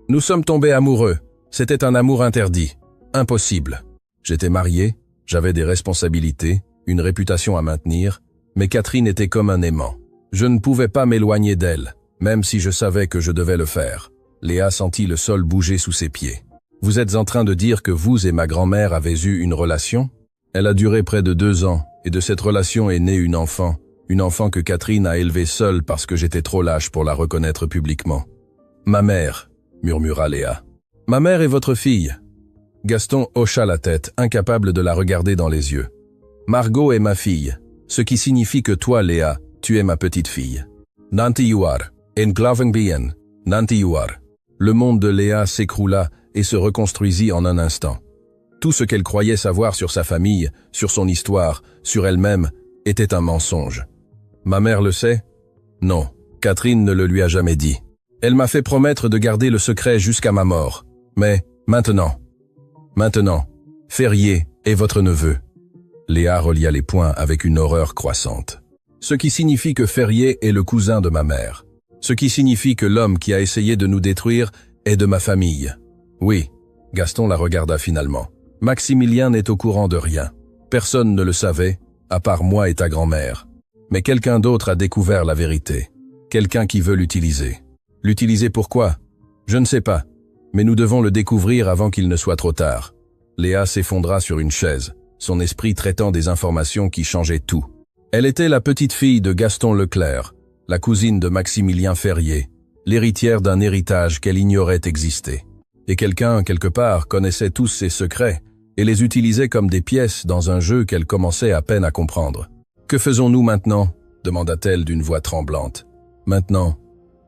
Speaker 1: Nous sommes tombés amoureux. C'était un amour interdit. Impossible. J'étais marié, j'avais des responsabilités, une réputation à maintenir, mais Catherine était comme un aimant. Je ne pouvais pas m'éloigner d'elle, même si je savais que je devais le faire. Léa sentit le sol bouger sous ses pieds. Vous êtes en train de dire que vous et ma grand-mère avez eu une relation? Elle a duré près de 2 ans, et de cette relation est née une enfant que Catherine a élevée seule parce que j'étais trop lâche pour la reconnaître publiquement. Ma mère, murmura Léa. Ma mère est votre fille. Gaston hocha la tête, incapable de la regarder dans les yeux. Margot est ma fille, ce qui signifie que toi, Léa, tu es ma petite fille. Nanti you are, en klaven bien, nanti you are. Le monde de Léa s'écroula et se reconstruisit en un instant. Tout ce qu'elle croyait savoir sur sa famille, sur son histoire, sur elle-même, était un mensonge. Ma mère le sait? Non, Catherine ne le lui a jamais dit. Elle m'a fait promettre de garder le secret jusqu'à ma mort. Mais maintenant, Ferrier est votre neveu. Léa relia les poings avec une horreur croissante. Ce qui signifie que Ferrier est le cousin de ma mère. Ce qui signifie que l'homme qui a essayé de nous détruire est de ma famille. Oui, Gaston la regarda finalement. Maximilien n'est au courant de rien. Personne ne le savait, à part moi et ta grand-mère. Mais quelqu'un d'autre a découvert la vérité. Quelqu'un qui veut l'utiliser. L'utiliser pourquoi? Je ne sais pas. Mais nous devons le découvrir avant qu'il ne soit trop tard. Léa s'effondra sur une chaise, son esprit traitant des informations qui changeaient tout. Elle était la petite fille de Gaston Leclerc, la cousine de Maximilien Ferrier, l'héritière d'un héritage qu'elle ignorait exister. Et quelqu'un, quelque part, connaissait tous ses secrets et les utilisait comme des pièces dans un jeu qu'elle commençait à peine à comprendre. « Que faisons-nous maintenant » demanda-t-elle d'une voix tremblante. « Maintenant »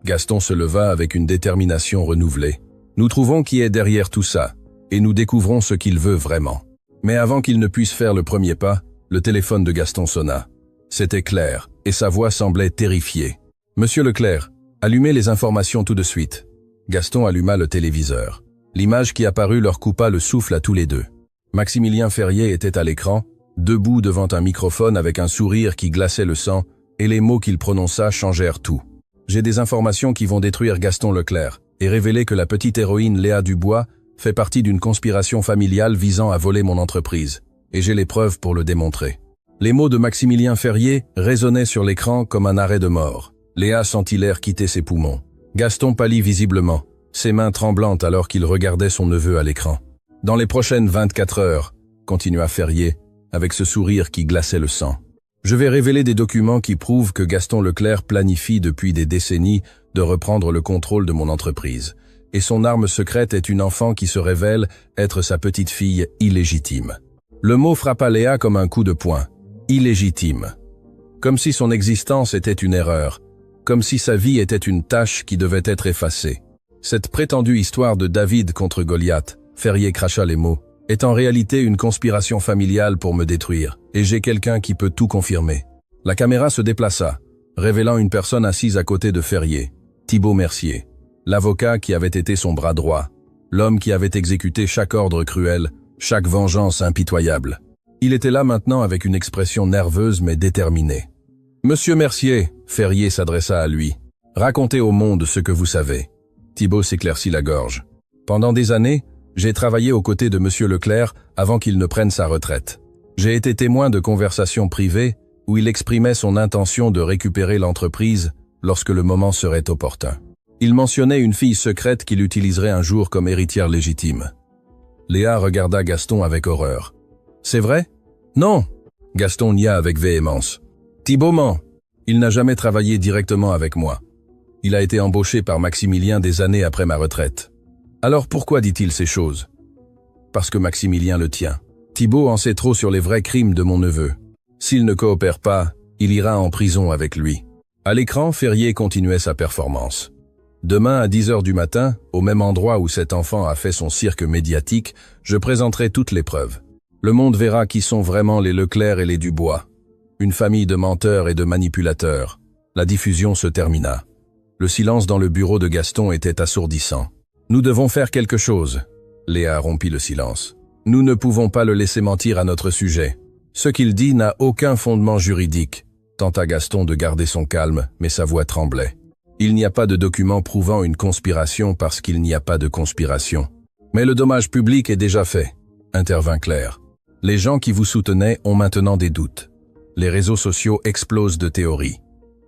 Speaker 1: Gaston se leva avec une détermination renouvelée. « Nous trouvons qui est derrière tout ça, et nous découvrons ce qu'il veut vraiment. » Mais avant qu'il ne puisse faire le premier pas, le téléphone de Gaston sonna. C'était Claire, et sa voix semblait terrifiée. « Monsieur Leclerc, allumez les informations tout de suite. » Gaston alluma le téléviseur. L'image qui apparut leur coupa le souffle à tous les deux. Maximilien Ferrier était à l'écran, debout devant un microphone avec un sourire qui glaçait le sang, et les mots qu'il prononça changèrent tout. « J'ai des informations qui vont détruire Gaston Leclerc, et révéler que la petite héroïne Léa Dubois fait partie d'une conspiration familiale visant à voler mon entreprise, et j'ai les preuves pour le démontrer. » Les mots de Maximilien Ferrier résonnaient sur l'écran comme un arrêt de mort. Léa sentit l'air quitter ses poumons. Gaston pâlit visiblement, ses mains tremblantes alors qu'il regardait son neveu à l'écran. « Dans les prochaines 24 heures, continua Ferrier, avec ce sourire qui glaçait le sang, je vais révéler des documents qui prouvent que Gaston Leclerc planifie depuis des décennies de reprendre le contrôle de mon entreprise. Et son arme secrète est une enfant qui se révèle être sa petite fille illégitime. » Le mot frappa Léa comme un coup de poing. Illégitime. Comme si son existence était une erreur. Comme si sa vie était une tâche qui devait être effacée. Cette prétendue histoire de David contre Goliath, Ferrier cracha les mots, est en réalité une conspiration familiale pour me détruire, et j'ai quelqu'un qui peut tout confirmer. La caméra se déplaça, révélant une personne assise à côté de Ferrier, Thibaut Mercier, l'avocat qui avait été son bras droit, l'homme qui avait exécuté chaque ordre cruel, chaque vengeance impitoyable. Il était là maintenant avec une expression nerveuse mais déterminée. « Monsieur Mercier », Ferrier s'adressa à lui, « racontez au monde ce que vous savez. » Thibaut s'éclaircit la gorge. « Pendant des années, J'ai travaillé aux côtés de Monsieur Leclerc avant qu'il ne prenne sa retraite. J'ai été témoin de conversations privées où il exprimait son intention de récupérer l'entreprise lorsque le moment serait opportun. Il mentionnait une fille secrète qu'il utiliserait un jour comme héritière légitime. Léa regarda Gaston avec horreur. « C'est vrai? » ?»« Non !» Gaston nia avec véhémence. « Thibaut ment. Il n'a jamais travaillé directement avec moi. Il a été embauché par Maximilien des années après ma retraite. Alors pourquoi dit-il ces choses? Parce que Maximilien le tient. Thibaut en sait trop sur les vrais crimes de mon neveu. S'il ne coopère pas, il ira en prison avec lui. » À l'écran, Ferrier continuait sa performance. Demain à 10h du matin, au même endroit où cet enfant a fait son cirque médiatique, je présenterai toutes les preuves. Le monde verra qui sont vraiment les Leclerc et les Dubois. Une famille de menteurs et de manipulateurs. La diffusion se termina. Le silence dans le bureau de Gaston était assourdissant. « Nous devons faire quelque chose. » Léa rompit le silence. « Nous ne pouvons pas le laisser mentir à notre sujet. Ce qu'il dit n'a aucun fondement juridique. » Tenta Gaston de garder son calme, mais sa voix tremblait. Il n'y a pas de document prouvant une conspiration parce qu'il n'y a pas de conspiration. Mais le dommage public est déjà fait, intervint Claire. Les gens qui vous soutenaient ont maintenant des doutes. Les réseaux sociaux explosent de théories.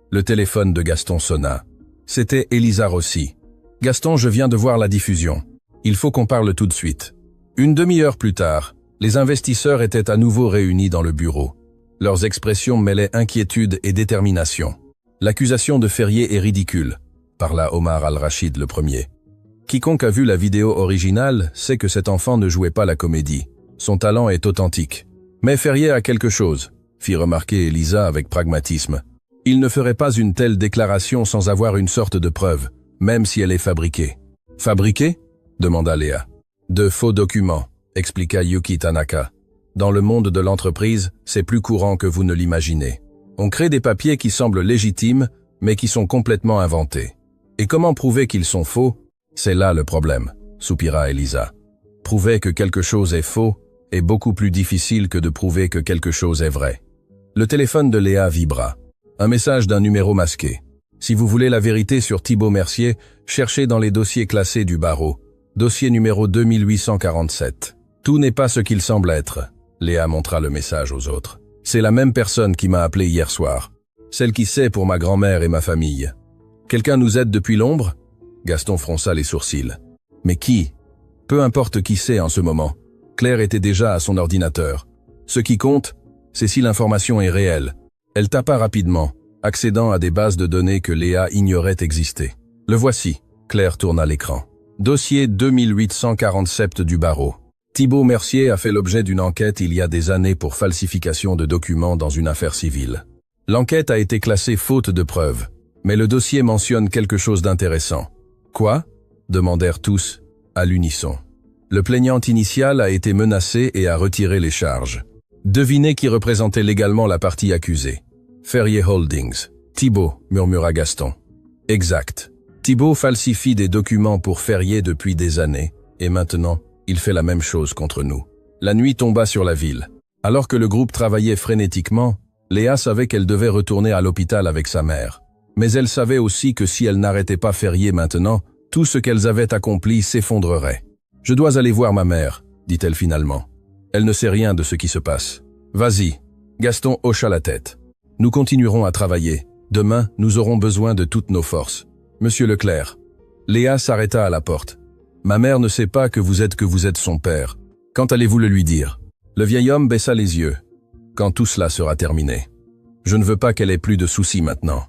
Speaker 1: Le téléphone de Gaston sonna. C'était Elisa Rossi. Gaston, je viens de voir la diffusion. Il faut qu'on parle tout de suite. Une demi-heure plus tard, les investisseurs étaient à nouveau réunis dans le bureau. Leurs expressions mêlaient inquiétude et détermination. L'accusation de Ferrier est ridicule, parla Omar Al-Rachid le premier. Quiconque a vu la vidéo originale sait que cet enfant ne jouait pas la comédie. Son talent est authentique. Mais Ferrier a quelque chose, fit remarquer Elisa avec pragmatisme. Il ne ferait pas une telle déclaration sans avoir une sorte de preuve, même si elle est fabriquée. Fabriquée? Demanda Léa. De faux documents, expliqua Yuki Tanaka. Dans le monde de l'entreprise, c'est plus courant que vous ne l'imaginez. On crée des papiers qui semblent légitimes, mais qui sont complètement inventés. Et comment prouver qu'ils sont faux? C'est là le problème, soupira Elisa. Prouver que quelque chose est faux est beaucoup plus difficile que de prouver que quelque chose est vrai. Le téléphone de Léa vibra. Un message d'un numéro masqué. Si vous voulez la vérité sur Thibaut Mercier, cherchez dans les dossiers classés du barreau. Dossier numéro 2847. Tout n'est pas ce qu'il semble être. Léa montra le message aux autres. C'est la même personne qui m'a appelé hier soir. Celle qui sait pour ma grand-mère et ma famille. Quelqu'un nous aide depuis l'ombre? Gaston fronça les sourcils. Mais qui? Peu importe qui c'est en ce moment. Claire était déjà à son ordinateur. Ce qui compte, c'est si l'information est réelle. Elle tapa rapidement, accédant à des bases de données que Léa ignorait exister. Le voici. Claire tourna l'écran. Dossier 2847 du barreau. Thibaut Mercier a fait l'objet d'une enquête il y a des années pour falsification de documents dans une affaire civile. L'enquête a été classée faute de preuves, mais le dossier mentionne quelque chose d'intéressant. Quoi? Demandèrent tous, à l'unisson. Le plaignant initial a été menacé et a retiré les charges. Devinez qui représentait légalement la partie accusée. Ferrier Holdings. Thibaut, murmura Gaston. Exact. Thibaut falsifie des documents pour Ferrier depuis des années, et maintenant, il fait la même chose contre nous. La nuit tomba sur la ville. Alors que le groupe travaillait frénétiquement, Léa savait qu'elle devait retourner à l'hôpital avec sa mère. Mais elle savait aussi que si elle n'arrêtait pas Ferrier maintenant, tout ce qu'elles avaient accompli s'effondrerait. « Je dois aller voir ma mère », dit-elle finalement. Elle ne sait rien de ce qui se passe. « Vas-y. » Gaston hocha la tête. « Nous continuerons à travailler. Demain, nous aurons besoin de toutes nos forces. Monsieur Leclerc. » Léa s'arrêta à la porte. « Ma mère ne sait pas que vous êtes son père. Quand allez-vous le lui dire ?» Le vieil homme baissa les yeux. « Quand tout cela sera terminé. Je ne veux pas qu'elle ait plus de soucis maintenant.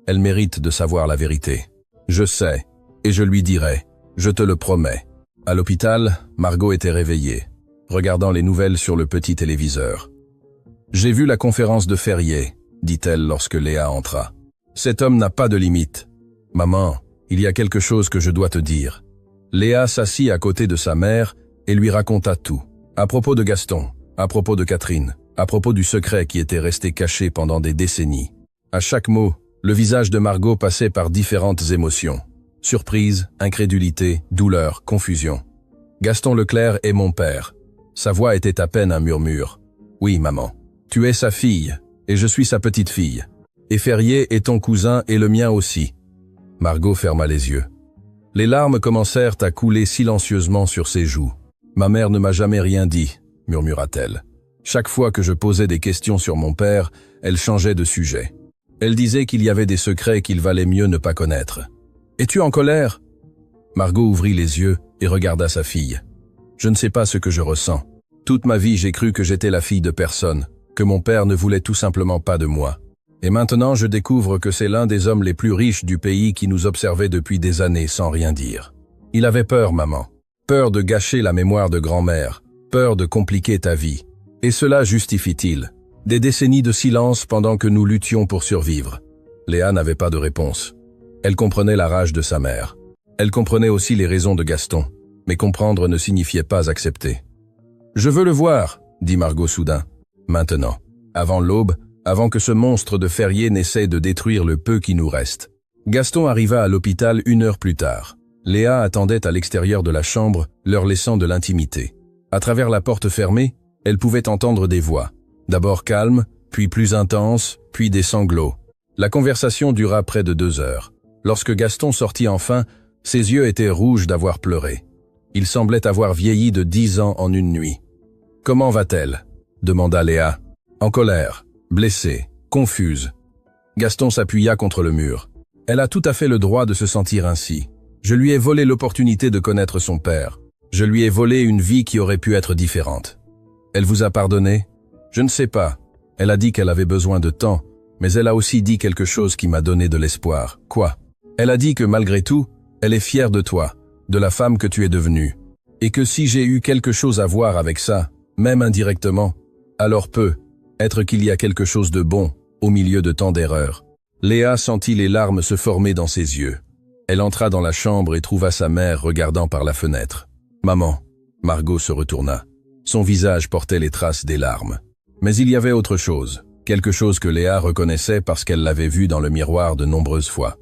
Speaker 1: Elle mérite de savoir la vérité. Je sais, et je lui dirai. Je te le promets. » À l'hôpital, Margot était réveillée, regardant les nouvelles sur le petit téléviseur. « J'ai vu la conférence de Ferrier, » dit-elle lorsque Léa entra. « Cet homme n'a pas de limite. Maman, il y a quelque chose que je dois te dire. » Léa s'assit à côté de sa mère et lui raconta tout. À propos de Gaston, à propos de Catherine, à propos du secret qui était resté caché pendant des décennies. À chaque mot, le visage de Margot passait par différentes émotions. Surprise, incrédulité, douleur, confusion. Gaston Leclerc est mon père. Sa voix était à peine un murmure. Oui, maman. Tu es sa fille, et je suis sa petite fille. Et Ferrier est ton cousin et le mien aussi. Margot ferma les yeux. Les larmes commencèrent à couler silencieusement sur ses joues. Ma mère ne m'a jamais rien dit, murmura-t-elle. Chaque fois que je posais des questions sur mon père, elle changeait de sujet. Elle disait qu'il y avait des secrets qu'il valait mieux ne pas connaître. « Es-tu en colère ?» Margot ouvrit les yeux et regarda sa fille. « Je ne sais pas ce que je ressens. Toute ma vie, j'ai cru que j'étais la fille de personne, que mon père ne voulait tout simplement pas de moi. Et maintenant, je découvre que c'est l'un des hommes les plus riches du pays qui nous observait depuis des années sans rien dire. Il avait peur, maman. Peur de gâcher la mémoire de grand-mère. Peur de compliquer ta vie. Et cela justifie-t-il des décennies de silence pendant que nous luttions pour survivre. » Léa n'avait pas de réponse. Elle comprenait la rage de sa mère. Elle comprenait aussi les raisons de Gaston, mais comprendre ne signifiait pas accepter. « Je veux le voir, » dit Margot soudain. « Maintenant, avant l'aube, avant que ce monstre de Ferrier n'essaie de détruire le peu qui nous reste. » Gaston arriva à l'hôpital 1 heure plus tard. Léa attendait à l'extérieur de la chambre, leur laissant de l'intimité. À travers la porte fermée, elle pouvait entendre des voix. D'abord calmes, puis plus intenses, puis des sanglots. La conversation dura près de 2 heures. Lorsque Gaston sortit enfin, ses yeux étaient rouges d'avoir pleuré. Il semblait avoir vieilli de 10 ans en une nuit. « Comment va-t-elle » demanda Léa. En colère, blessée, confuse. Gaston s'appuya contre le mur. Elle a tout à fait le droit de se sentir ainsi. Je lui ai volé l'opportunité de connaître son père. Je lui ai volé une vie qui aurait pu être différente. Elle vous a pardonné ? Je ne sais pas. Elle a dit qu'elle avait besoin de temps, mais elle a aussi dit quelque chose qui m'a donné de l'espoir. Quoi ? Elle a dit que malgré tout, elle est fière de toi, de la femme que tu es devenue. Et que si j'ai eu quelque chose à voir avec ça, même indirectement, alors être qu'il y a quelque chose de bon, au milieu de tant d'erreurs. Léa sentit les larmes se former dans ses yeux. Elle entra dans la chambre et trouva sa mère regardant par la fenêtre. « Maman !» Margot se retourna. Son visage portait les traces des larmes. Mais il y avait autre chose, quelque chose que Léa reconnaissait parce qu'elle l'avait vu dans le miroir de nombreuses fois.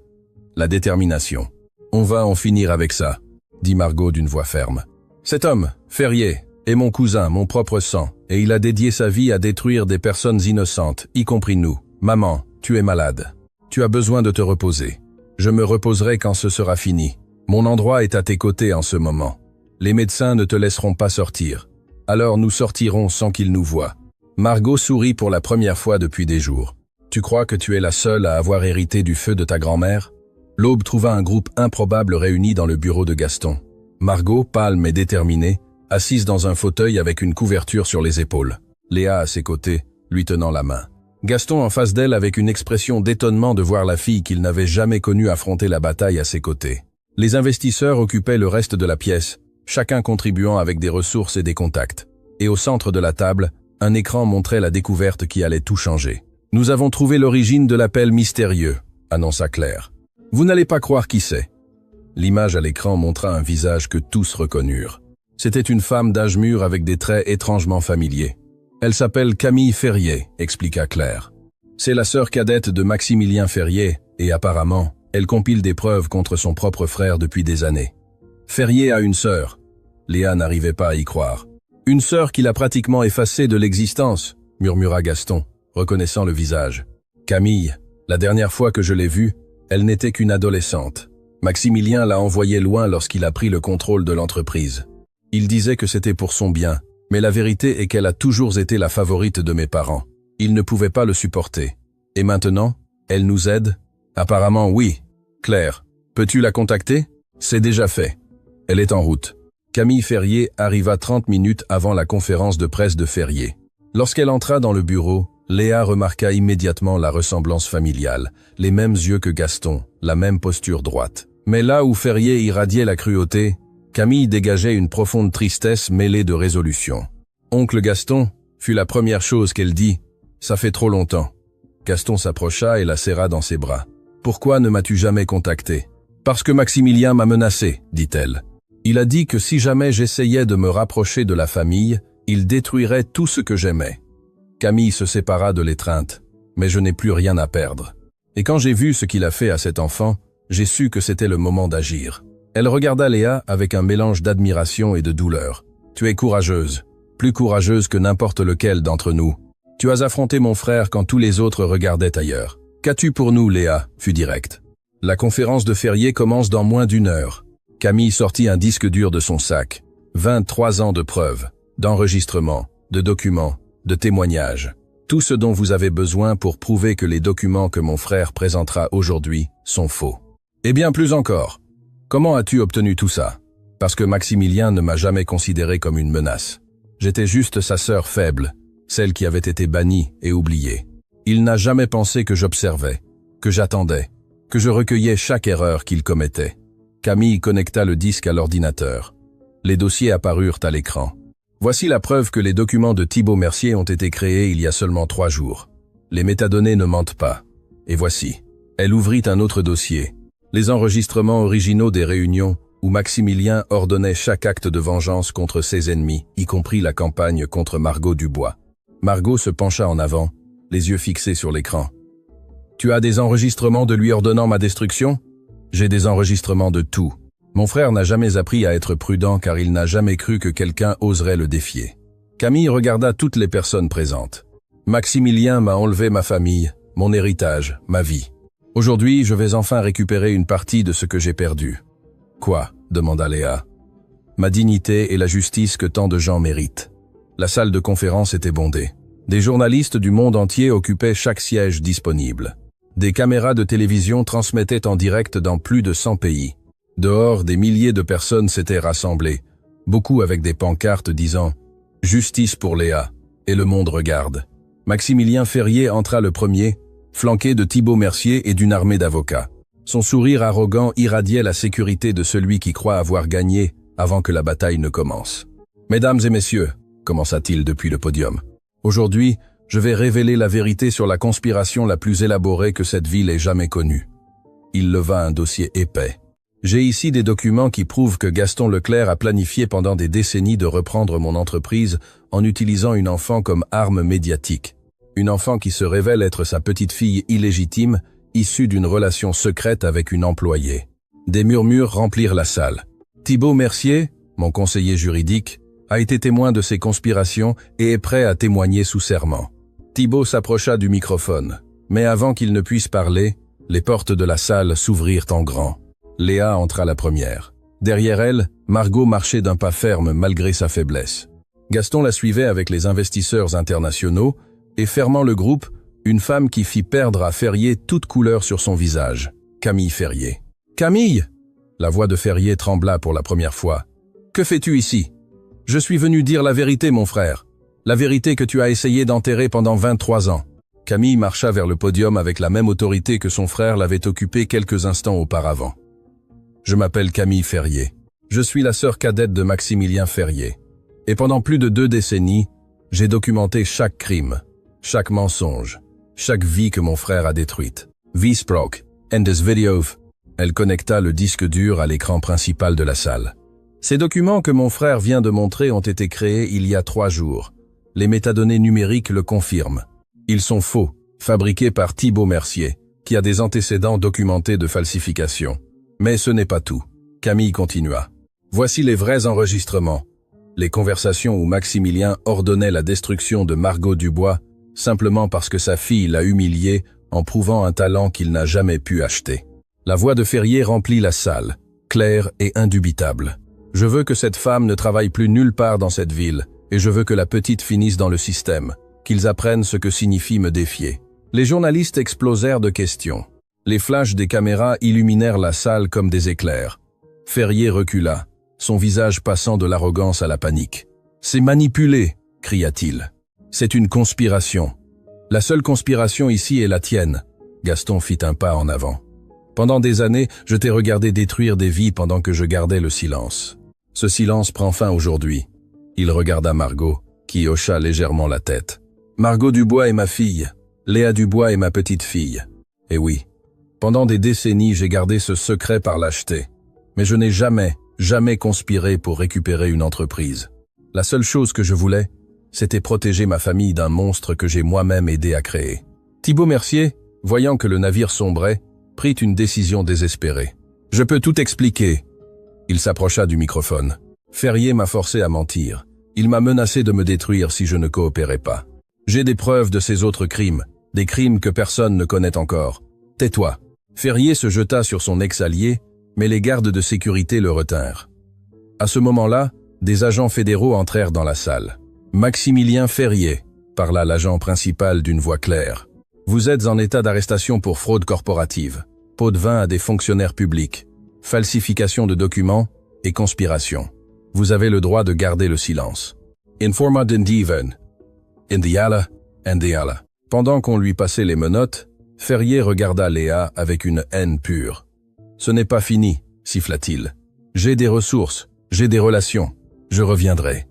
Speaker 1: La détermination. « On va en finir avec ça », dit Margot d'une voix ferme. « Cet homme, Ferrier, est mon cousin, mon propre sang, et il a dédié sa vie à détruire des personnes innocentes, y compris nous. Maman, tu es malade. Tu as besoin de te reposer. Je me reposerai quand ce sera fini. Mon endroit est à tes côtés en ce moment. Les médecins ne te laisseront pas sortir. Alors nous sortirons sans qu'ils nous voient. » Margot sourit pour la première fois depuis des jours. « Tu crois que tu es la seule à avoir hérité du feu de ta grand-mère ?» L'aube trouva un groupe improbable réuni dans le bureau de Gaston. Margot, pâle mais déterminée, assise dans un fauteuil avec une couverture sur les épaules. Léa à ses côtés, lui tenant la main. Gaston en face d'elle avec une expression d'étonnement de voir la fille qu'il n'avait jamais connue affronter la bataille à ses côtés. Les investisseurs occupaient le reste de la pièce, chacun contribuant avec des ressources et des contacts. Et au centre de la table, un écran montrait la découverte qui allait tout changer. « Nous avons trouvé l'origine de l'appel mystérieux », annonça Claire. « Vous n'allez pas croire qui c'est. » L'image à l'écran montra un visage que tous reconnurent. C'était une femme d'âge mûr avec des traits étrangement familiers. « Elle s'appelle Camille Ferrier », expliqua Claire. « C'est la sœur cadette de Maximilien Ferrier, et apparemment, elle compile des preuves contre son propre frère depuis des années. Ferrier a une sœur. » Léa n'arrivait pas à y croire. « Une sœur qu'il a pratiquement effacée de l'existence », murmura Gaston, reconnaissant le visage. « Camille, la dernière fois que je l'ai vue, elle n'était qu'une adolescente. Maximilien l'a envoyée loin lorsqu'il a pris le contrôle de l'entreprise. Il disait que c'était pour son bien, mais la vérité est qu'elle a toujours été la favorite de mes parents. Ils ne pouvaient pas le supporter. Et maintenant, elle nous aide ? Apparemment oui. Claire, peux-tu la contacter ? C'est déjà fait. Elle est en route. » Camille Ferrier arriva 30 minutes avant la conférence de presse de Ferrier. Lorsqu'elle entra dans le bureau, Léa remarqua immédiatement la ressemblance familiale, les mêmes yeux que Gaston, la même posture droite. Mais là où Ferrier irradiait la cruauté, Camille dégageait une profonde tristesse mêlée de résolution. « Oncle Gaston » fut la première chose qu'elle dit. « Ça fait trop longtemps. » Gaston s'approcha et la serra dans ses bras. « Pourquoi ne m'as-tu jamais contacté ?»« Parce que Maximilien m'a menacé, » dit-elle. « Il a dit que si jamais j'essayais de me rapprocher de la famille, il détruirait tout ce que j'aimais. » Camille se sépara de l'étreinte, mais je n'ai plus rien à perdre. Et quand j'ai vu ce qu'il a fait à cet enfant, j'ai su que c'était le moment d'agir. Elle regarda Léa avec un mélange d'admiration et de douleur. « Tu es courageuse, plus courageuse que n'importe lequel d'entre nous. Tu as affronté mon frère quand tous les autres regardaient ailleurs. Qu'as-tu pour nous, Léa ?» fut direct. « La conférence de Ferrier commence dans moins d'1 heure. » Camille sortit un disque dur de son sac. 23 ans de preuves, d'enregistrements, de documents, de témoignages. Tout ce dont vous avez besoin pour prouver que les documents que mon frère présentera aujourd'hui sont faux. Et bien plus encore. Comment as-tu obtenu tout ça? Parce que Maximilien ne m'a jamais considéré comme une menace. J'étais juste sa sœur faible, celle qui avait été bannie et oubliée. Il n'a jamais pensé que j'observais, que j'attendais, que je recueillais chaque erreur qu'il commettait. Camille connecta le disque à l'ordinateur. Les dossiers apparurent à l'écran. Voici la preuve que les documents de Thibaut Mercier ont été créés il y a seulement 3 jours. Les métadonnées ne mentent pas. Et voici. Elle ouvrit un autre dossier. Les enregistrements originaux des réunions où Maximilien ordonnait chaque acte de vengeance contre ses ennemis, y compris la campagne contre Margot Dubois. Margot se pencha en avant, les yeux fixés sur l'écran. « Tu as des enregistrements de lui ordonnant ma destruction ?»« J'ai des enregistrements de tout. Mon frère n'a jamais appris à être prudent car il n'a jamais cru que quelqu'un oserait le défier. » Camille regarda toutes les personnes présentes. « Maximilien m'a enlevé ma famille, mon héritage, ma vie. Aujourd'hui, je vais enfin récupérer une partie de ce que j'ai perdu. » « Quoi ?» demanda Léa. « Ma dignité et la justice que tant de gens méritent. » La salle de conférence était bondée. Des journalistes du monde entier occupaient chaque siège disponible. Des caméras de télévision transmettaient en direct dans plus de 100 pays. Dehors, des milliers de personnes s'étaient rassemblées, beaucoup avec des pancartes disant « Justice pour Léa » et le monde regarde. Maximilien Ferrier entra le premier, flanqué de Thibaut Mercier et d'une armée d'avocats. Son sourire arrogant irradiait la sécurité de celui qui croit avoir gagné avant que la bataille ne commence. « Mesdames et messieurs », commença-t-il depuis le podium, « aujourd'hui, je vais révéler la vérité sur la conspiration la plus élaborée que cette ville ait jamais connue. » Il leva un dossier épais. « J'ai ici des documents qui prouvent que Gaston Leclerc a planifié pendant des décennies de reprendre mon entreprise en utilisant une enfant comme arme médiatique. Une enfant qui se révèle être sa petite-fille illégitime, issue d'une relation secrète avec une employée. » Des murmures remplirent la salle. Thibaut Mercier, mon conseiller juridique, a été témoin de ces conspirations et est prêt à témoigner sous serment. Thibaut s'approcha du microphone, mais avant qu'il ne puisse parler, les portes de la salle s'ouvrirent en grand. Léa entra la première. Derrière elle, Margot marchait d'un pas ferme malgré sa faiblesse. Gaston la suivait avec les investisseurs internationaux et fermant le groupe, une femme qui fit perdre à Ferrier toute couleur sur son visage. Camille Ferrier. « Camille !» La voix de Ferrier trembla pour la première fois. « Que fais-tu ici ? Je suis venu dire la vérité, mon frère. La vérité que tu as essayé d'enterrer pendant 23 ans. » Camille marcha vers le podium avec la même autorité que son frère l'avait occupé quelques instants auparavant. « Je m'appelle Camille Ferrier. Je suis la sœur cadette de Maximilien Ferrier. Et pendant plus de 2 décennies, j'ai documenté chaque crime, chaque mensonge, chaque vie que mon frère a détruite. This broke, and this video. » Elle connecta le disque dur à l'écran principal de la salle. Ces documents que mon frère vient de montrer ont été créés il y a 3 jours. Les métadonnées numériques le confirment. Ils sont faux, fabriqués par Thibaut Mercier, qui a des antécédents documentés de falsification. Mais ce n'est pas tout. Camille continua. Voici les vrais enregistrements. Les conversations où Maximilien ordonnait la destruction de Margot Dubois simplement parce que sa fille l'a humilié en prouvant un talent qu'il n'a jamais pu acheter. La voix de Ferrier remplit la salle, claire et indubitable. Je veux que cette femme ne travaille plus nulle part dans cette ville, et je veux que la petite finisse dans le système, qu'ils apprennent ce que signifie me défier. Les journalistes explosèrent de questions. Les flashs des caméras illuminèrent la salle comme des éclairs. Ferrier recula, son visage passant de l'arrogance à la panique. « C'est manipulé !» cria-t-il. « C'est une conspiration. La seule conspiration ici est la tienne. » Gaston fit un pas en avant. « Pendant des années, je t'ai regardé détruire des vies pendant que je gardais le silence. Ce silence prend fin aujourd'hui. » Il regarda Margot, qui hocha légèrement la tête. « Margot Dubois est ma fille. Léa Dubois est ma petite-fille. Et oui, pendant des décennies, j'ai gardé ce secret par lâcheté. Mais je n'ai jamais conspiré pour récupérer une entreprise. La seule chose que je voulais, c'était protéger ma famille d'un monstre que j'ai moi-même aidé à créer. » Thibaut Mercier, voyant que le navire sombrait, prit une décision désespérée. « Je peux tout expliquer. » Il s'approcha du microphone. « Ferrier m'a forcé à mentir. Il m'a menacé de me détruire si je ne coopérais pas. J'ai des preuves de ces autres crimes, des crimes que personne ne connaît encore. Tais-toi. » Ferrier se jeta sur son ex-allié, mais les gardes de sécurité le retinrent. À ce moment-là, Des agents fédéraux entrèrent dans la salle. « Maximilien Ferrier », parla l'agent principal d'une voix claire. « Vous êtes en état d'arrestation pour fraude corporative, pot de vin à des fonctionnaires publics, falsification de documents et conspiration. Vous avez le droit de garder le silence. » Informa d'Indiven. Indiala, Indiala. Pendant qu'on lui passait les menottes, Ferrier regarda Léa avec une haine pure. « Ce n'est pas fini, siffla-t-il. J'ai des ressources, j'ai des relations. Je reviendrai. »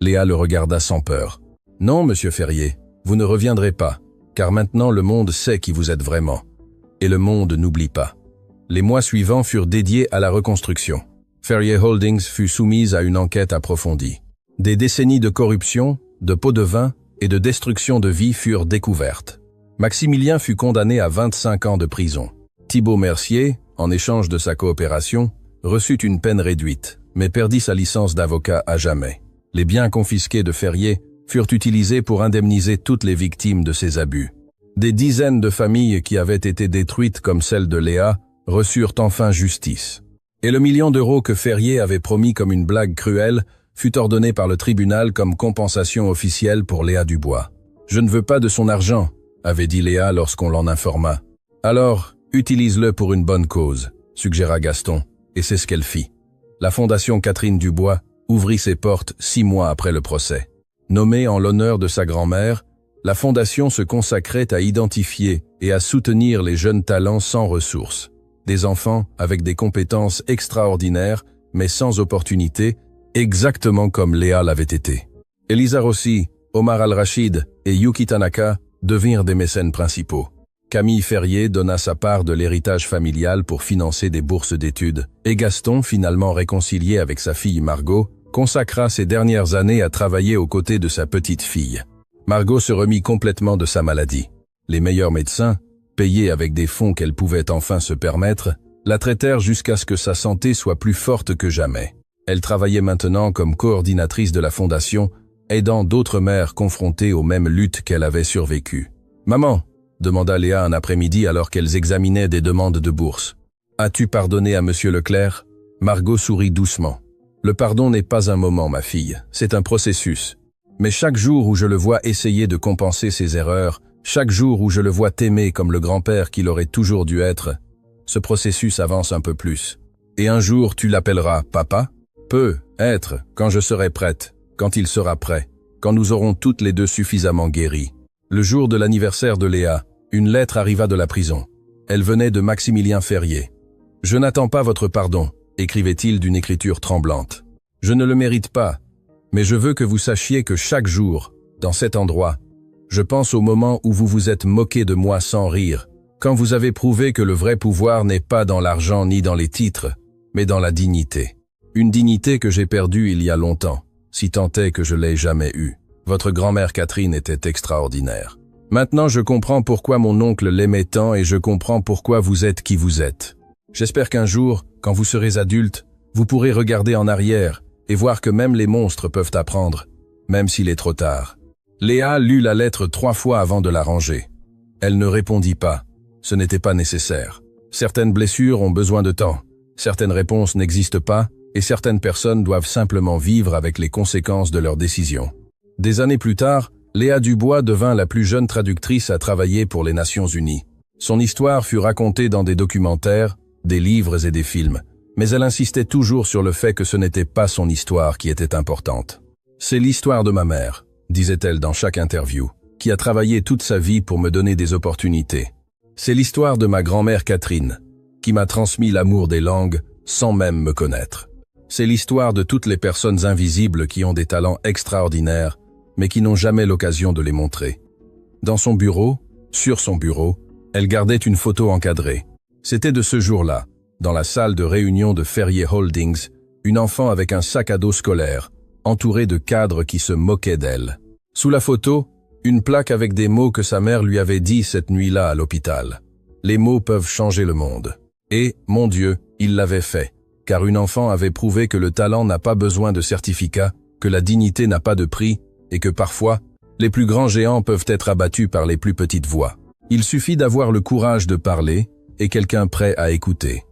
Speaker 1: Léa le regarda sans peur. « Non, monsieur Ferrier, vous ne reviendrez pas, car maintenant le monde sait qui vous êtes vraiment. Et le monde n'oublie pas. » Les mois suivants furent dédiés à la reconstruction. Ferrier Holdings fut soumise à une enquête approfondie. Des décennies de corruption, de pots de vin et de destruction de vies furent découvertes. Maximilien fut condamné à 25 ans de prison. Thibault Mercier, en échange de sa coopération, reçut une peine réduite, mais perdit sa licence d'avocat à jamais. Les biens confisqués de Ferrier furent utilisés pour indemniser toutes les victimes de ces abus. Des dizaines de familles qui avaient été détruites comme celle de Léa reçurent enfin justice. Et le million d'euros que Ferrier avait promis comme une blague cruelle fut ordonné par le tribunal comme compensation officielle pour Léa Dubois. « Je ne veux pas de son argent », avait dit Léa lorsqu'on l'en informa. « Alors, utilise-le pour une bonne cause », suggéra Gaston, et c'est ce qu'elle fit. La Fondation Catherine Dubois ouvrit ses portes 6 mois après le procès. Nommée en l'honneur de sa grand-mère, la Fondation se consacrait à identifier et à soutenir les jeunes talents sans ressources. Des enfants avec des compétences extraordinaires, mais sans opportunités, exactement comme Léa l'avait été. Elisa Rossi, Omar Al-Rachid et Yuki Tanaka devinrent des mécènes principaux. Camille Ferrier donna sa part de l'héritage familial pour financer des bourses d'études, et Gaston, finalement réconcilié avec sa fille Margot, consacra ses dernières années à travailler aux côtés de sa petite fille. Margot se remit complètement de sa maladie. Les meilleurs médecins, payés avec des fonds qu'elle pouvait enfin se permettre, la traitèrent jusqu'à ce que sa santé soit plus forte que jamais. Elle travaillait maintenant comme coordinatrice de la fondation, aidant d'autres mères confrontées aux mêmes luttes qu'elle avait survécues. « Maman !» demanda Léa un après-midi alors qu'elles examinaient des demandes de bourse. « As-tu pardonné à Monsieur Leclerc ?» Margot sourit doucement. « Le pardon n'est pas un moment, ma fille, c'est un processus. Mais chaque jour où je le vois essayer de compenser ses erreurs, chaque jour où je le vois t'aimer comme le grand-père qu'il aurait toujours dû être, ce processus avance un peu plus. Et un jour tu l'appelleras papa ? Peut être, quand je serai prête, quand il sera prêt, quand nous aurons toutes les deux suffisamment guéri. » Le jour de l'anniversaire de Léa, une lettre arriva de la prison. Elle venait de Maximilien Ferrier. « Je n'attends pas votre pardon », écrivait-il d'une écriture tremblante. « Je ne le mérite pas, mais je veux que vous sachiez que chaque jour, dans cet endroit, je pense au moment où vous vous êtes moqué de moi sans rire, quand vous avez prouvé que le vrai pouvoir n'est pas dans l'argent ni dans les titres, mais dans la dignité. Une dignité que j'ai perdue il y a longtemps, si tant est que je l'ai jamais eue. Votre grand-mère Catherine était extraordinaire. Maintenant je comprends pourquoi mon oncle l'aimait tant et je comprends pourquoi vous êtes qui vous êtes. J'espère qu'un jour, quand vous serez adulte, vous pourrez regarder en arrière et voir que même les monstres peuvent apprendre, même s'il est trop tard. » Léa lut la lettre 3 fois avant de la ranger. Elle ne répondit pas. Ce n'était pas nécessaire. Certaines blessures ont besoin de temps. Certaines réponses n'existent pas et certaines personnes doivent simplement vivre avec les conséquences de leurs décisions. Des années plus tard, Léa Dubois devint la plus jeune traductrice à travailler pour les Nations Unies. Son histoire fut racontée dans des documentaires, des livres et des films, mais elle insistait toujours sur le fait que ce n'était pas son histoire qui était importante. « C'est l'histoire de ma mère », disait-elle dans chaque interview, qui a travaillé toute sa vie pour me donner des opportunités. « C'est l'histoire de ma grand-mère Catherine, qui m'a transmis l'amour des langues sans même me connaître. C'est l'histoire de toutes les personnes invisibles qui ont des talents extraordinaires, mais qui n'ont jamais l'occasion de les montrer. » Dans son bureau, sur son bureau, elle gardait une photo encadrée. C'était de ce jour-là, dans la salle de réunion de Ferrier Holdings, une enfant avec un sac à dos scolaire, entourée de cadres qui se moquaient d'elle. Sous la photo, une plaque avec des mots que sa mère lui avait dit cette nuit-là à l'hôpital. Les mots peuvent changer le monde. Et, mon Dieu, il l'avait fait, car une enfant avait prouvé que le talent n'a pas besoin de certificat, que la dignité n'a pas de prix, et que parfois, les plus grands géants peuvent être abattus par les plus petites voix. Il suffit d'avoir le courage de parler et quelqu'un prêt à écouter.